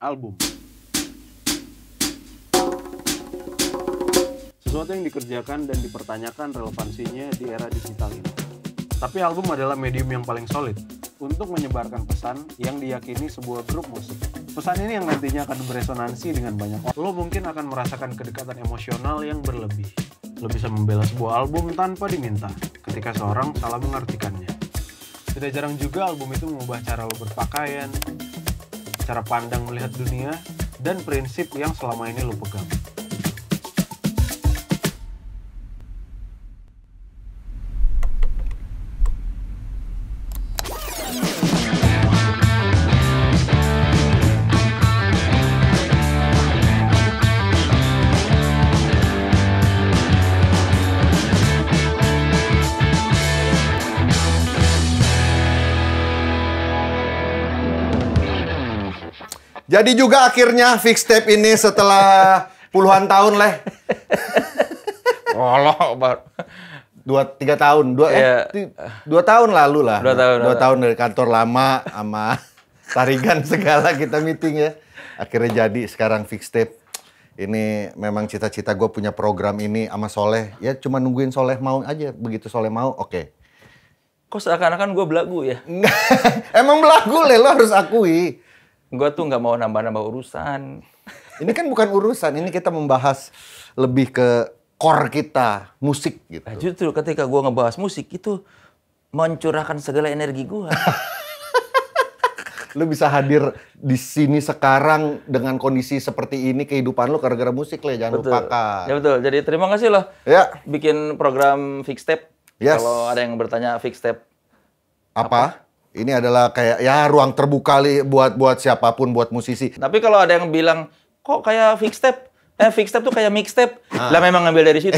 album. Sesuatu yang dikerjakan dan dipertanyakan relevansinya di era digital ini. Tapi album adalah medium yang paling solid untuk menyebarkan pesan yang diyakini sebuah grup musik. Pesan ini yang nantinya akan beresonansi dengan banyak orang. Lo mungkin akan merasakan kedekatan emosional yang berlebih. Lo bisa membela sebuah album tanpa diminta ketika seorang salah mengartikannya. Tidak jarang juga album itu mengubah cara lo berpakaian, cara pandang melihat dunia, dan prinsip yang selama ini lo pegang. Jadi juga akhirnya Fixtape ini setelah puluhan tahun lah. Dua tahun lalu lah. Dua tahun dari kantor lama sama tarigan segala kita meeting ya. Akhirnya jadi sekarang Fixtape. Ini memang cita-cita gue punya program ini sama Soleh. Ya cuma nungguin Soleh mau aja. Begitu Soleh mau, oke. Kok seakan-akan gue belagu ya? Emang belagu lo harus akui. Gue tuh nggak mau nambah-nambah urusan. Ini kan bukan urusan, ini kita membahas lebih ke core kita, musik gitu. Nah, justru ketika gue ngebahas musik itu mencurahkan segala energi gue. Lu bisa hadir di sini sekarang dengan kondisi seperti ini, kehidupan lu gara-gara musik lah, jangan lupakan. Ya betul, jadi terima kasih loh. Ya. Bikin program Fixtape. Yes. Kalau ada yang bertanya Fixtape. Apa? Ini adalah kayak ya ruang terbuka buat siapapun, buat musisi. Tapi kalau ada yang bilang, kok kayak Fixtape? Fixtape tuh kayak mixtape. Lah memang ngambil dari situ.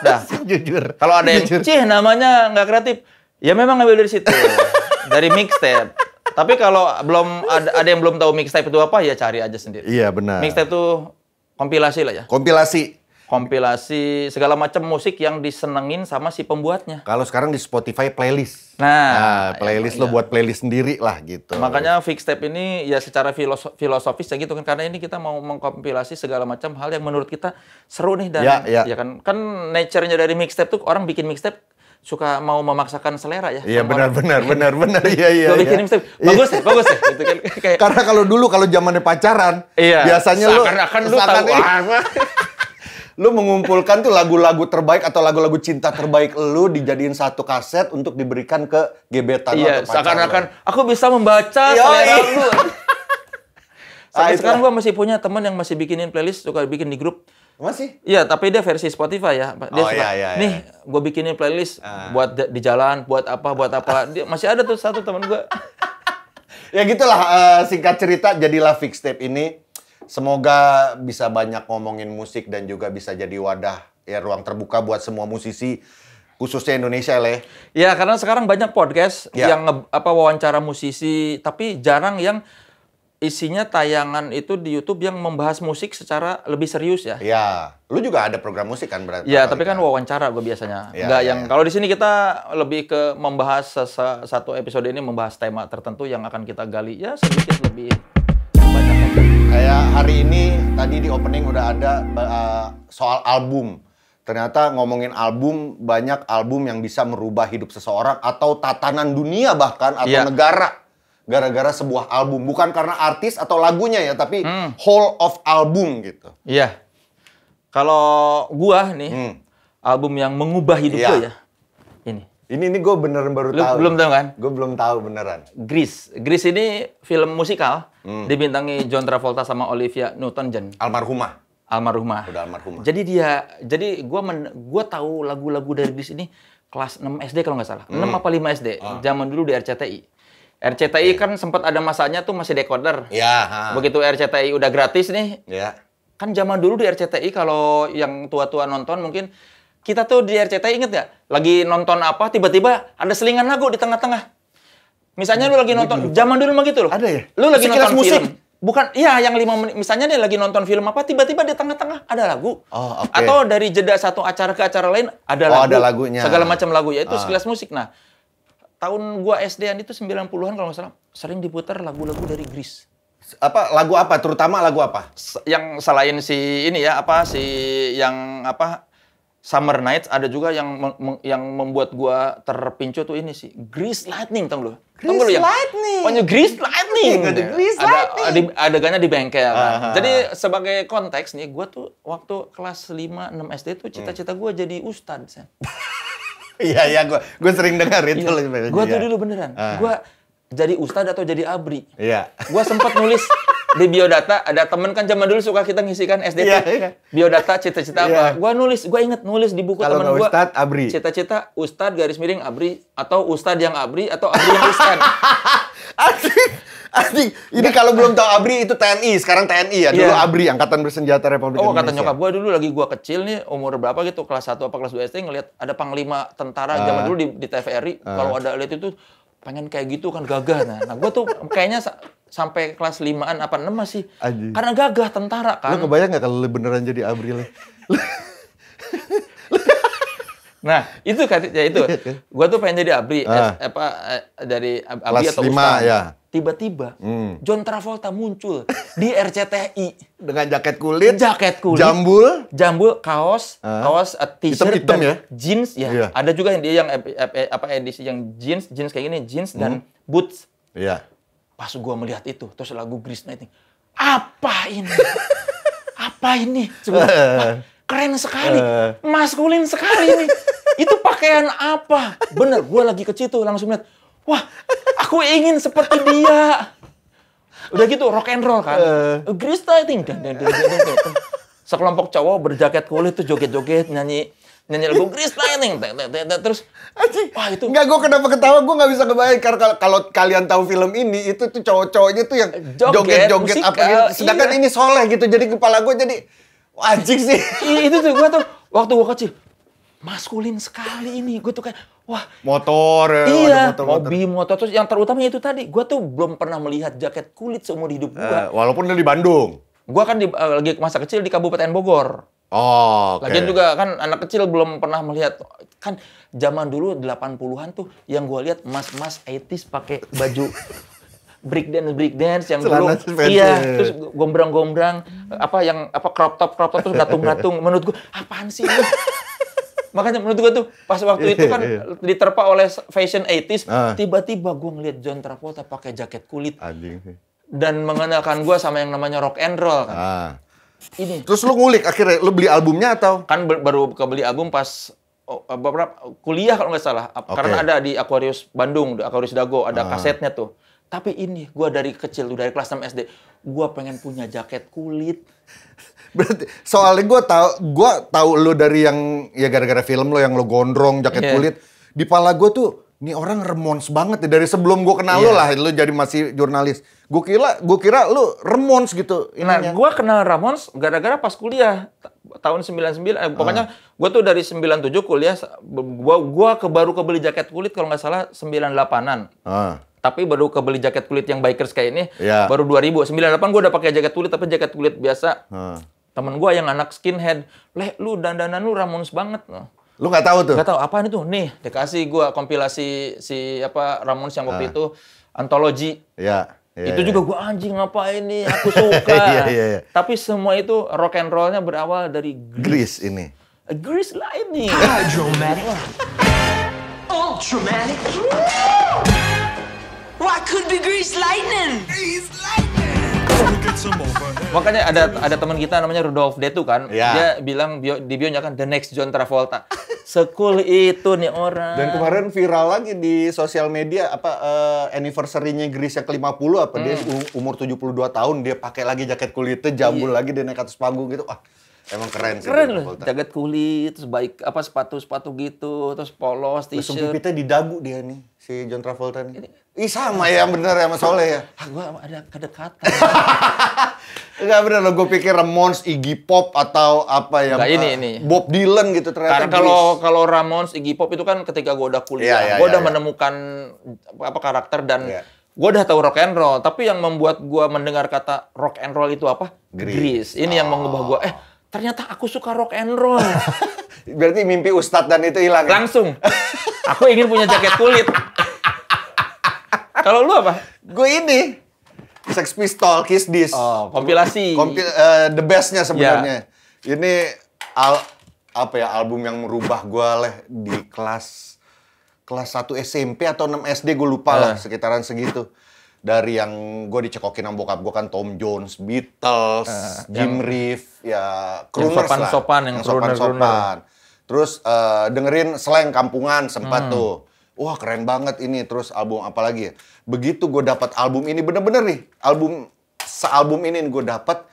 Dah. Jujur. Kalau ada yang, namanya nggak kreatif. Ya memang ngambil dari situ. Dari mixtape. Tapi kalau belum ada yang belum tahu mixtape itu apa, ya cari aja sendiri. Iya, benar. Mixtape tuh kompilasi lah ya. Kompilasi segala macam musik yang disenengin sama si pembuatnya. Kalau sekarang di Spotify playlist. Nah playlist lo buat playlist sendiri lah gitu. Makanya Fixtape ini ya secara filosofis ya gitu kan, karena ini kita mau mengkompilasi segala macam hal yang menurut kita seru nih dan ya kan nature-nya dari mixtape tuh orang bikin mixtape suka mau memaksakan selera ya. Iya benar. Iya. Gue bikin mixtape bagus ya gitu kan. Kayak... Karena kalau dulu kalau zamannya pacaran, biasanya seakan-akan lu tahu apa. Lu mengumpulkan tuh lagu-lagu terbaik atau lagu-lagu cinta terbaik lu dijadiin satu kaset untuk diberikan ke gebetan atau pacar. Iya, seakan-akan aku bisa membaca selera lu. Sampai sekarang gua masih punya teman yang masih bikinin playlist, suka bikin di grup. Masih? Iya, tapi dia versi Spotify ya. Dia suka, nih gua bikinin playlist buat di jalan, buat apa. Dia masih ada tuh satu teman gua. Ya gitulah, singkat cerita jadilah Fixtape ini. Semoga bisa banyak ngomongin musik dan juga bisa jadi wadah ya ruang terbuka buat semua musisi khususnya Indonesia Le. Ya karena sekarang banyak podcast yang wawancara musisi tapi jarang yang isinya tayangan itu di YouTube yang membahas musik secara lebih serius ya. Ya, lu juga ada program musik kan berarti. Ya, tapi kan wawancara gue biasanya. Kalau di sini kita lebih ke membahas satu episode ini membahas tema tertentu yang akan kita gali ya sedikit lebih banyak. Kayak hari ini tadi di opening udah ada soal album. Ternyata ngomongin album, banyak album yang bisa merubah hidup seseorang atau tatanan dunia bahkan atau negara. Gara-gara sebuah album. Bukan karena artis atau lagunya ya, tapi whole of album gitu. Iya. Kalau gua nih, album yang mengubah hidup gua ya. Ini gue beneran baru tahu. Belum tahu kan? Gue belum tahu beneran. Grease ini film musikal dibintangi John Travolta sama Olivia Newton-John. Almarhumah. Udah almarhumah. Jadi gua tahu lagu-lagu dari Grease ini kelas 6 SD kalau nggak salah. 6 apa 5 SD. Zaman dulu di RCTI. RCTI kan sempat ada masanya tuh masih decoder. Iya. Begitu RCTI udah gratis nih. Iya. Kan zaman dulu di RCTI kalau yang tua-tua nonton mungkin kita tuh di RCTI inget nggak? Lagi nonton apa, tiba-tiba ada selingan lagu di tengah-tengah. Misalnya lu lagi nonton, zaman dulu mah gitu loh. Ada ya? Lu lagi nonton musik. film. Bukan, iya yang 5 menit. Misalnya dia lagi nonton film apa, tiba-tiba di tengah-tengah ada lagu. Oh, oke. Atau dari jeda satu acara ke acara lain, ada lagu. Ada lagunya. Segala macam lagu, yaitu sekilas musik. Nah, tahun gua SD-an itu 90-an kalau nggak salah, sering diputar lagu-lagu dari Grease. Lagu apa? Terutama lagu apa? Yang selain si ini ya, Summer Nights, ada juga yang membuat gua terpincu tuh ini sih. Grease Lightning, tau lu? Grease Lightning. Pokoknya Grease Lightning. Grease Lightning. Adegannya di bengkel kan. Jadi sebagai konteks nih, gua tuh waktu kelas 5 6 SD tuh cita-cita gua jadi ustadz. Iya, gua sering dengar itu. Gua tuh dulu beneran. Gua jadi ustadz atau jadi abri. Iya. Gua sempat nulis di biodata, ada temen kan zaman dulu suka kita ngisikan SD biodata cita-cita apa. Gua inget nulis di buku temen gua. Ustadz, abri. Cita-cita ustadz _ abri, atau ustadz yang abri, atau abri yang ustadz. Asik. Ini kalau belum tahu abri itu TNI, sekarang TNI ya. Dulu abri, Angkatan Bersenjata Republik Indonesia. Kata nyokap gua dulu lagi gua kecil nih, umur berapa gitu, kelas 1 apa kelas 2 SD, ngeliat ada panglima tentara zaman dulu di TVRI, kalau ada lihat itu pengen kayak gitu kan, gagah. Nah gua tuh kayaknya sampai kelas 5-an apa 6 masih karena gagah tentara kan. Lu kebayang nggak kalau lu beneran jadi abri lu? Nah, itu gua tuh pengen jadi abri, dari abri kelas atau 5 ustadz. ya. Tiba-tiba John Travolta muncul di RCTI dengan jaket kulit, jambul, kaos, t-shirt hitam dan ya? jeans ya. Iya. Ada juga yang edisi yang jeans kayak gini, jeans dan boots. Iya. Pas gua melihat itu, terus lagu Grease Lightning. Apa ini? Apa ini? Wah, keren sekali. Maskulin sekali ini. Itu pakaian apa? Bener, gua lagi ke situ langsung lihat. Wah, aku ingin seperti dia. Udah gitu rock and roll kan. Grease Lightning. Sekelompok cowok berjaket kulit tuh joget-joget nyanyi lagu Grease Lightning. Terus wah itu. Enggak, gue kenapa ketawa, gue nggak bisa kebayang karena kalau kalian tahu film ini itu tuh cowok-cowoknya tuh yang joget-joget apa gitu. Sedangkan ini soleh gitu. Jadi kepala gue jadi anjing sih. Itu tuh gue tuh waktu gue kecil maskulin sekali ini. Gue tuh kayak wah, motor ya. Iya, mobil, motor. Terus yang terutama itu tadi, gue tuh belum pernah melihat jaket kulit seumur hidup gue. Walaupun dia di Bandung. Gue kan lagi masa kecil di Kabupaten Bogor. Oh, oke. Lagian juga kan anak kecil belum pernah melihat. Kan zaman dulu 80-an tuh yang gue lihat mas-mas 80s pakai baju breakdance yang dulu. Iya, terus gombrang-gombrang, crop top terus gatung-gatung. Menurut gue, apaan sih ini? Makanya menurut gue tuh pas waktu itu kan diterpa oleh fashion 80s, tiba-tiba gue ngeliat John Travolta pakai jaket kulit. Anjing sih. Dan mengenalkan gue sama yang namanya rock and roll kan. Ini. Terus lu ngulik akhirnya, lu beli albumnya atau? Kan baru kebeli album pas kuliah kalau nggak salah. Karena ada di Aquarius Bandung, di Aquarius Dago, ada kasetnya tuh. Tapi ini gue dari kecil, dari kelas 6 SD, gue pengen punya jaket kulit. Berarti soalnya gue tahu lo dari yang ya gara-gara film lo yang lo gondrong jaket kulit. Di pala gue tuh ini orang remons banget ya dari sebelum gue kenal lo lah, lo jadi masih jurnalis. Gue kira lo remons gitu. Nah, gue kenal Ramones gara-gara pas kuliah tahun 99. Pokoknya gue tuh dari 97 kuliah, gue baru kebeli jaket kulit kalau nggak salah 98-an. Tapi baru kebeli jaket kulit yang bikers kayak ini baru 2000. 98 gue udah pakai jaket kulit, tapi jaket kulit biasa. Temen gue yang anak skinhead, lu dandanan lu Ramones banget. Lu nggak tahu tuh? Nggak tahu, apaan itu? Nih, dikasih gue kompilasi Ramones yang waktu itu, antologi. Itu juga gue anjing ngapain nih, aku suka. Tapi semua itu rock and roll-nya berawal dari Grease ini. Grease Lightning. Hydromatic. Ultramatic. What could be Grease Lightning? Grease Lightning. Makanya ada teman kita namanya Rudolf Detu kan, dia bilang di bionya kan the next John Travolta. Sekul itu nih orang. Dan kemarin viral lagi di sosial media anniversary-nya Grease yang ke-50 apa dia umur 72 tahun dia pakai lagi jaket kulitnya, jambul lagi dia naik atas panggung gitu. Emang keren sih. Keren loh, jaket kulit, terus sepatu-sepatu gitu, terus polos, t-shirt. Pipitnya di dagu dia nih, si John Travolta nih. Ih sama ya, bener ya sama Soleh ya. Gua ada kedekatan. Enggak bener loh, gue pikir Ramones, Iggy Pop atau apa ya. Ini. Bob Dylan gitu ternyata. Karena kalau Ramones, Iggy Pop itu kan ketika gue udah kuliah, gue udah menemukan karakter dan gue udah tahu rock and roll. Tapi yang membuat gue mendengar kata rock and roll itu apa? Grease. Ini yang mengubah gue. Ternyata aku suka rock and roll. Berarti mimpi Ustadz dan itu hilang. Langsung. Aku ingin punya jaket kulit. Kalau lu apa? Gue ini. Sex Pistols, Kiss This. Oh, kompilasi. The best-nya sebenarnya. Ini album yang merubah gue di kelas 1 SMP atau 6 SD, gue lupa lah, sekitaran segitu. Dari yang gue dicekokin sama bokap gue kan Tom Jones, Beatles, Jim Reeves, ya crooners lah. Yang sopan-sopan. Terus dengerin slang kampungan sempat tuh. Wah keren banget ini. Terus album apa lagi ya? Begitu gue dapat album ini, bener-bener nih. Album ini gue dapat,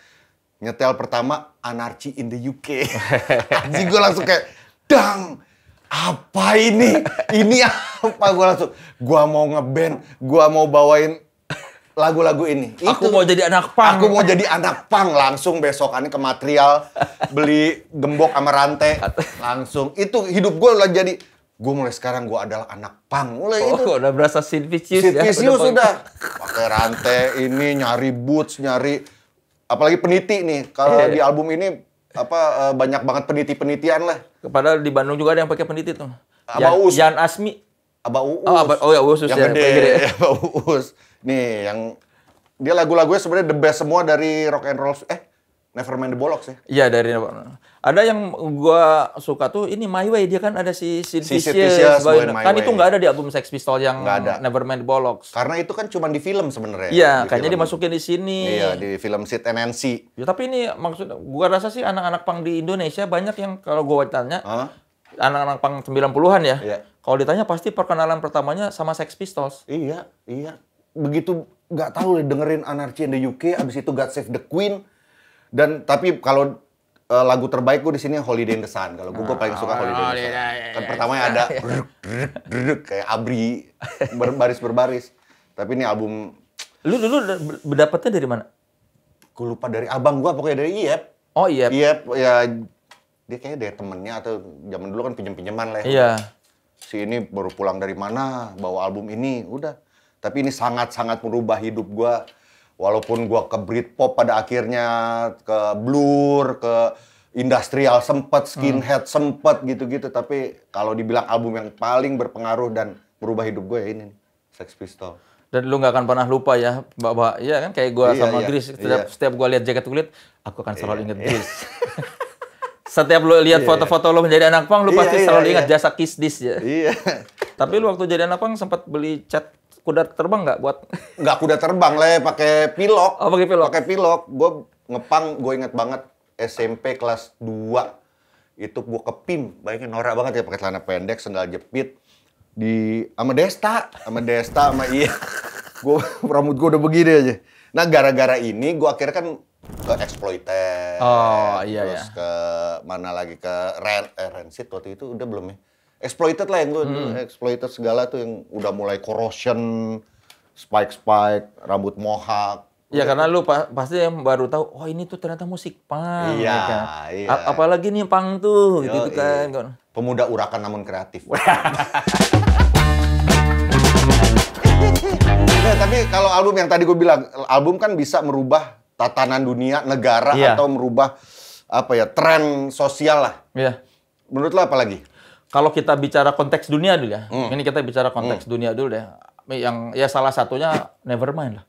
nyetel pertama Anarchy in the UK. Anjing gue langsung kayak, dang! Apa ini? Ini apa? Gue mau ngeband, gue mau bawain lagu-lagu ini. Aku mau jadi anak punk. Aku mau jadi anak punk. Langsung besokannya ke Material, beli gembok sama rantai. Langsung. Itu hidup gue lah jadi, gue mulai sekarang gue adalah anak punk. Mulai itu. Udah berasa Sid Vicious ya. Sid Vicious sudah. Pakai rantai ini, nyari boots, apalagi peniti nih. Kalau di album ini, banyak banget peniti-penitian lah. Padahal di Bandung juga ada yang pakai peniti tuh. Jan Asmi. Abah Uus. Uus yang gede. Abah Uus. Nih, yang dia lagu-lagunya sebenarnya the best semua dari rock and roll. Nevermind the Bollocks ya? Iya, dari ada yang gua suka tuh, ini My Way. Dia kan ada si Sid Vicious. Kan itu nggak ada di album Sex Pistols yang Nevermind the Bollocks. Karena itu kan cuma di film sebenarnya. Iya, kayaknya dimasukin di sini. Iya, di film Sid and Nancy. Ya, tapi ini maksudnya, gua rasa sih anak-anak punk di Indonesia banyak yang kalau gua tanya, anak-anak punk 90-an ya, kalau ditanya pasti perkenalan pertamanya sama Sex Pistols. Iya. Begitu nggak tahu dengerin Anarchy in the UK, abis itu God Save the Queen. Dan tapi kalau lagu terbaik gue di sini Holiday in the Sun. Kalau gue paling suka Holiday in the Sun. Kan pertamanya ada kayak abri berbaris. Tapi ini album. Lu dulu dapetnya dari mana? Gue lupa, dari abang gue, pokoknya dari Iep. Oh Iep. Iep ya, dia kayaknya dari temennya atau zaman dulu kan pinjem-pinjeman lah. Iya. Si ini baru pulang dari mana bawa album ini, udah. Tapi ini sangat-sangat merubah hidup gue. Walaupun gue ke Britpop pada akhirnya, ke Blur, ke industrial sempet, skinhead sempet gitu-gitu. Tapi kalau dibilang album yang paling berpengaruh dan merubah hidup gue ya ini, Sex Pistols. Dan lu nggak akan pernah lupa ya, Mbak. Iya kan, kayak gue sama Gris. Setiap gue lihat jaket kulit, aku akan selalu inget Gris. Setiap lu lihat foto-foto lu menjadi anak punk, lu pasti selalu ingat jasa Kiss This ya. Iya. Tapi lu waktu jadi anak punk sempat beli cat kuda terbang nggak buat? Nggak kuda terbang lah, pakai pilok. Oh, pakai pilok. Pakai pilok. Gue ngepang, gue inget banget SMP kelas 2 itu gue ke PIM. Bayangin norak banget ya, pakai celana pendek, sendal jepit sama Desta sama iya. Gue rambut gue udah begini aja. Nah, gara-gara ini gue akhirnya kan ke Exploited. Oh, iya. Terus ke mana lagi, ke Rancid waktu itu udah belum ya? Exploited lah yang gue Exploited segala tuh yang udah mulai Corrosion, Spike, rambut mohawk. Ya karena lu pasti yang baru tahu, oh ini tuh ternyata musik punk. Iya, ya kan? Iya. Apalagi nih punk tuh, gitu kan. Pemuda urakan namun kreatif. Nah, tapi kalau album yang tadi gue bilang, album kan bisa merubah tatanan dunia, negara, atau merubah tren sosial lah. Iya. Menurut lo apa lagi? Kalau kita bicara konteks dunia dulu ya, ini kita bicara konteks dunia dulu deh. Yang ya salah satunya Nevermind lah.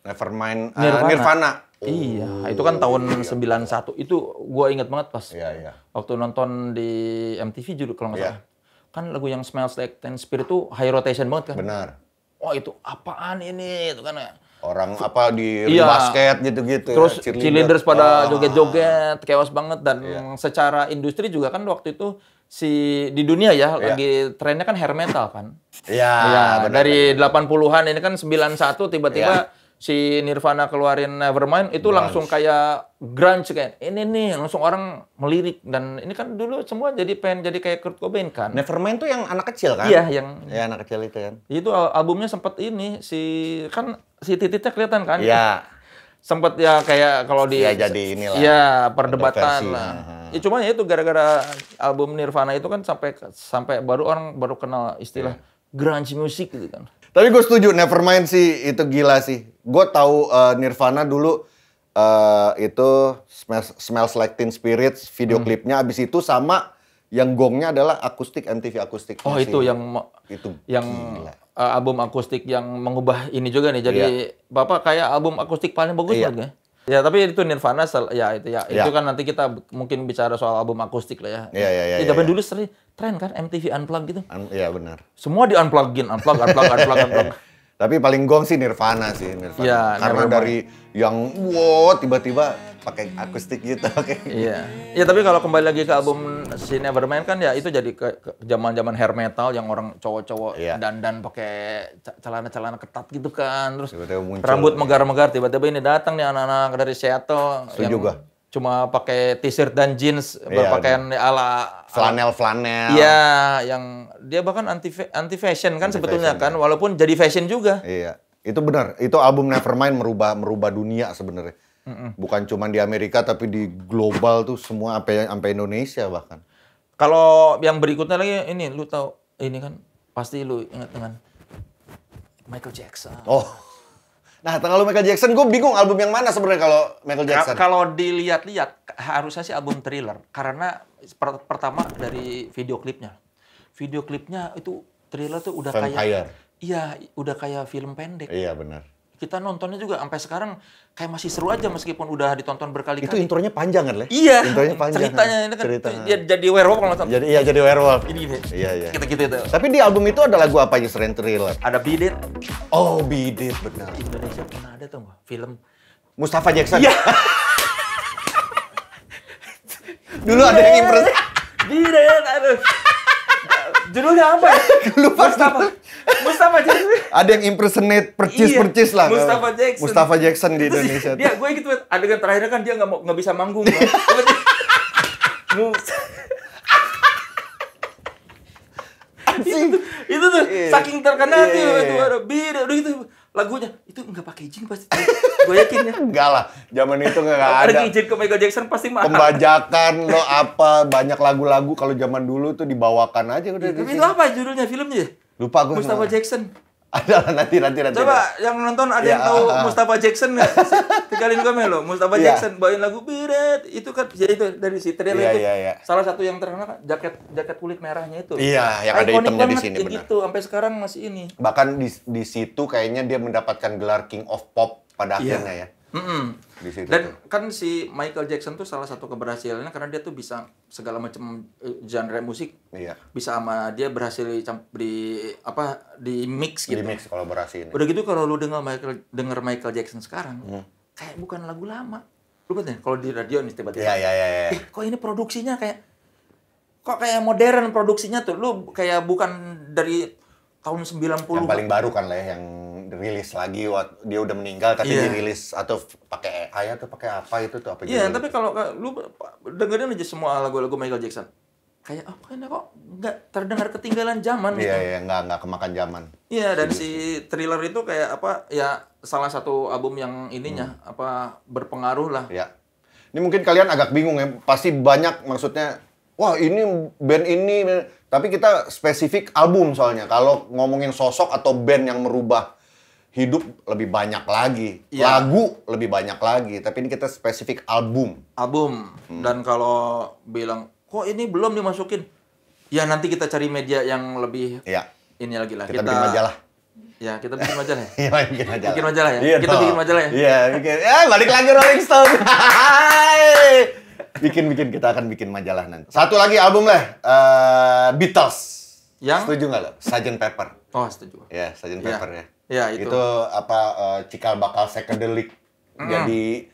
Nevermind, Nirvana. Iya, itu kan tahun 91. Itu gue inget banget pas waktu nonton di MTV juga kalau nggak salah. Kan lagu yang Smells Like Teen Spirit itu high rotation banget kan. Benar. Oh itu apaan ini? Itu kan ya. Orang di basket gitu-gitu. Terus cheerleaders pada joget-joget, chaos banget. Dan secara industri juga kan waktu itu di dunia ya, lagi trennya kan hair metal kan. Iya. Dari 80-an ini kan 91 tiba-tiba si Nirvana keluarin Nevermind itu langsung kayak grunge kayak ini nih, langsung orang melirik. Dan ini kan dulu semua pengen jadi kayak Kurt Cobain kan. Nevermind tuh yang anak kecil kan? Iya, yang anak kecil itu kan. Itu albumnya sempat ini si titiknya kelihatan kan? Iya. Sempat ya kayak kalau di jadi inilah. Iya, perdebatan lah. Ya cuma ya itu gara-gara album Nirvana itu kan sampai orang baru kenal istilah grunge music gitu kan. Tapi gue setuju, Nevermind sih itu gila sih. Gue tahu Nirvana dulu itu Smells Like Teen Spirit video klipnya, abis itu sama yang gongnya adalah akustik MTV akustik. Oh itu yang gila. album akustik yang mengubah ini juga nih. Jadi Bapak kayak album akustik paling bagus menurut gue. Ya tapi itu Nirvana itu kan nanti kita mungkin bicara soal album akustik lah ya. Iya. Zaman dulu tren kan MTV Unplugged gitu. Iya benar. Semua di unplug. Tapi paling gong sih Nirvana. Ya, karena dari yang tiba-tiba pakai akustik gitu. Iya. Ya tapi kalau kembali lagi ke album si Nevermind kan ya itu jadi ke zaman-zaman hair metal yang orang cowok-cowok dandan pakai celana-celana ketat gitu kan. Terus rambut megar-megar, tiba-tiba ini datang nih anak-anak dari Seattle yang juga. Cuma pakai t-shirt dan jeans berpakaian ala flanel. Iya, yang dia bahkan anti fashion kan sebetulnya kan, walaupun jadi fashion juga. Iya. Itu benar. Itu album Nevermind merubah dunia sebenarnya. Bukan cuma di Amerika tapi di global tuh semua sampai Indonesia bahkan. Kalau yang berikutnya lagi ini lu tahu ini kan pasti lu ingat dengan Michael Jackson. Oh. Nah, kalau Michael Jackson gue bingung album yang mana sebenarnya kalau Michael Jackson. Kalau dilihat-lihat harusnya sih album Thriller karena pertama dari video klipnya. Video klipnya itu Thriller tuh udah Vampire. udah kayak film pendek. Iya, benar. Kita nontonnya juga sampai sekarang kayak masih seru aja meskipun udah ditonton berkali-kali. Itu intronya panjang kan, Le? Iya. Intronya panjang. Ceritanya ini kan dia jadi werewolf kalau nonton. Jadi werewolf. Ini. Iya. Gitu itu. Tapi di album itu ada lagu apa aja selain Thriller? Ada Beat It. Oh, Beat It, benar. Di Indonesia pernah ada tuh nggak film Mustafa Jackson. Iya. Dulu ada yang impress. Beat It, aduh. Judulnya apa ya? Lupa. Mustafa Jackson. Ada yang impersonate percis lah. Mustafa Jackson di Indonesia. Dia gue gitu adegan terakhirnya kan dia nggak bisa manggung. itu tuh saking terkenal tuh itu ada beda udah gitu lagunya itu nggak pakai izin pasti gue yakin ya. Enggak lah, zaman itu nggak ada. Ada izin ke Michael Jackson pasti mahal. Pembajakan lo apa banyak lagu-lagu kalau zaman dulu tuh dibawakan aja udah. Tapi itu apa judulnya filmnya? Lupa gue. Mustafa Jackson. Ada nanti. Coba yang nonton ada yang tahu Mustafa Jackson nggak? Tinggalin komen lo. Mustafa Jackson bawain lagu Biret itu kan ya itu dari si Thriller itu. Salah satu yang terkenal kan jaket kulit merahnya itu. Iya, yang ada hitamnya di sini benar. Gitu sampai sekarang masih ini. Bahkan di situ kayaknya dia mendapatkan gelar King of Pop pada akhirnya ya. Di situ dan kan si Michael Jackson tuh salah satu keberhasilannya karena dia tuh bisa segala macam genre musik. Bisa sama dia berhasil di mix gitu. Di mix kolaborasi ini. Udah gitu kalau lu denger Michael Jackson sekarang kayak bukan lagu lama. Lu kan kalau di radio nih tiba-tiba. Iya. Kok ini produksinya kayak modern produksinya tuh. Lu kayak bukan dari tahun 90. Yang paling baru kan lah yang rilis lagi dia udah meninggal tapi dirilis atau pakai AI atau pakai apa itu tuh apa gitu. Iya, tapi kalau lu dengerin aja semua lagu-lagu Michael Jackson. Kayak kayaknya kok nggak terdengar ketinggalan zaman gitu. Iya, nggak kemakan zaman. Iya, dan si Thriller itu kayak salah satu album yang ininya berpengaruh lah. Iya. Ini mungkin kalian agak bingung ya, pasti banyak maksudnya wah ini band ini, tapi kita spesifik album soalnya. Kalau ngomongin sosok atau band yang merubah hidup lebih banyak lagi, lagu lebih banyak lagi. Tapi ini kita spesifik album. Dan kalau bilang kok ini belum dimasukin, ya nanti kita cari media yang lebih ini lagi lah. Kita bikin majalah. Ya kita bikin majalah. Iya bikin majalah. Bikin majalah ya. Iya, kita bikin majalah ya. Iya bikin. Balik lagi Rolling Stone. bikin kita akan bikin majalah nanti. Satu lagi album lah, Beatles. Yang setuju nggak lo? Sgt. Pepper. Oh setuju. Ya Sgt. Pepper ya. Ya itu. Itu cikal bakal psychedelic. Jadi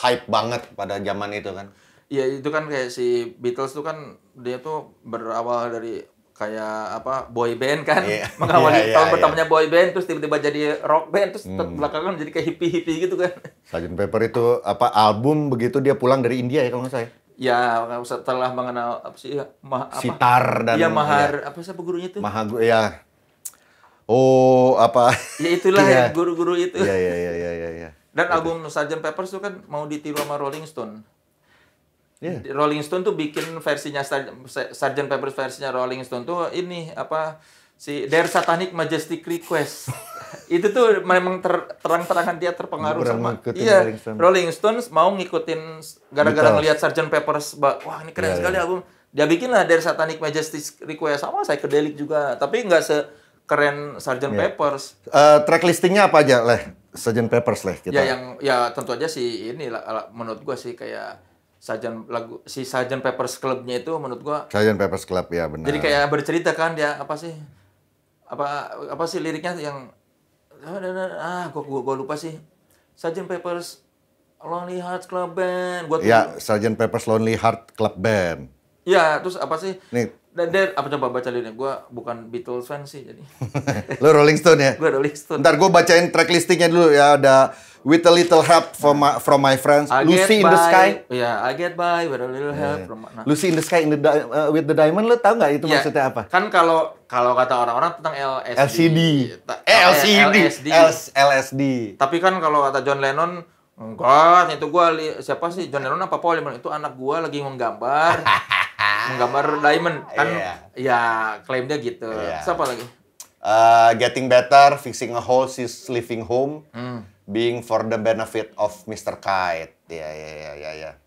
hype banget pada zaman itu kan. Iya itu kan kayak si Beatles tuh kan dia tuh berawal dari kayak boy band kan. Mengawali tahun pertamanya boy band terus tiba-tiba jadi rock band terus belakangan jadi kayak hippie gitu kan. Sgt. Pepper itu album begitu dia pulang dari India ya kalau nggak salah. Ya setelah mengenal sitar dan apa sih gurunya itu? Ya. Oh, Ya itulah ya guru-guru itu. Iya. Dan album Sgt. Pepper itu kan mau ditiru sama Rolling Stone. Yeah. Rolling Stone tuh bikin versinya Sgt. Pepper versinya Rolling Stone tuh ini si Their Satanic Majestic Request. Itu tuh memang terang-terangan dia terpengaruh sama Rolling Stones mau ngikutin gara-gara ngelihat Sgt. Pepper's wah ini keren sekali album. Dia bikin lah Their Satanic Majestic Request sama psychedelic juga, tapi nggak keren Sgt. Peppers. Track listingnya apa aja, Leh? Sgt. Peppers, Leh, kita. Ya tentu aja sih ini menurut gua sih kayak Sgt. Peppers Club-nya itu menurut gua Sgt. Peppers Club, ya benar. jadi kayak bercerita kan dia apa sih liriknya yang gua lupa sih. Sgt. Peppers Lonely Hearts Club Band. Ya, Sgt. Peppers Lonely Heart Club Band. Ya, terus apa sih? Nih. Dan apa coba baca liriknya? Gua bukan Beatles fan sih jadi. Lo Rolling Stone ya? Gua Rolling Stone. Ntar gue bacain track listingnya dulu ya. Ada With a Little Help from my Friends, Lucy in the Sky. Iya, I Get By with a Little Help from. Lucy in the Sky with the Diamond, lo tau nggak itu maksudnya apa? Kan kalau kata orang-orang tentang LSD. Tapi kan kalau kata John Lennon, enggak, itu siapa sih John Lennon apa Paul? Itu anak gua lagi menggambar diamond kan. Ya klaim dia gitu. Siapa lagi? Getting Better, Fixing a Hole, She's Leaving Home, Being for the Benefit of Mr. Kite. Ya.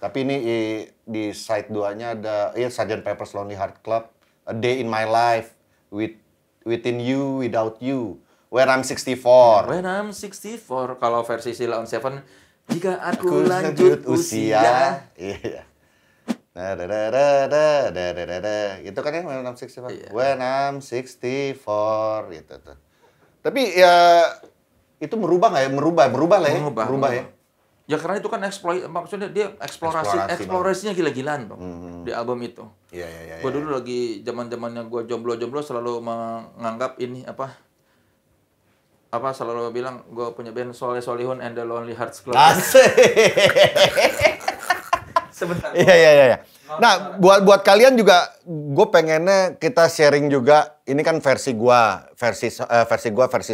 Tapi ini di side 2-nya ada Sgt. Pepper's Lonely Heart Club, A Day in My Life, Within You, Without You, When I'm 64. When I'm 64. Kalau versi Sheila on Seven, jika aku lanjut usia. Iya. Itu kan ya When I'm 64. Yeah. When I'm 64 gitu tuh. Tapi ya itu merubah nggak ya? Merubah lah ya. Merubah ya. Ya karena itu kan maksudnya dia eksplorasinya gila-gilaan dong di album itu. Iya. Gue dulu lagi zaman-zamannya gue jomblo selalu menganggap ini selalu bilang gue punya band Soleh Solihun and the Lonely Hearts Club. Sebentar. Iya. Nah, buat kalian juga, gue pengennya kita sharing juga. Ini kan versi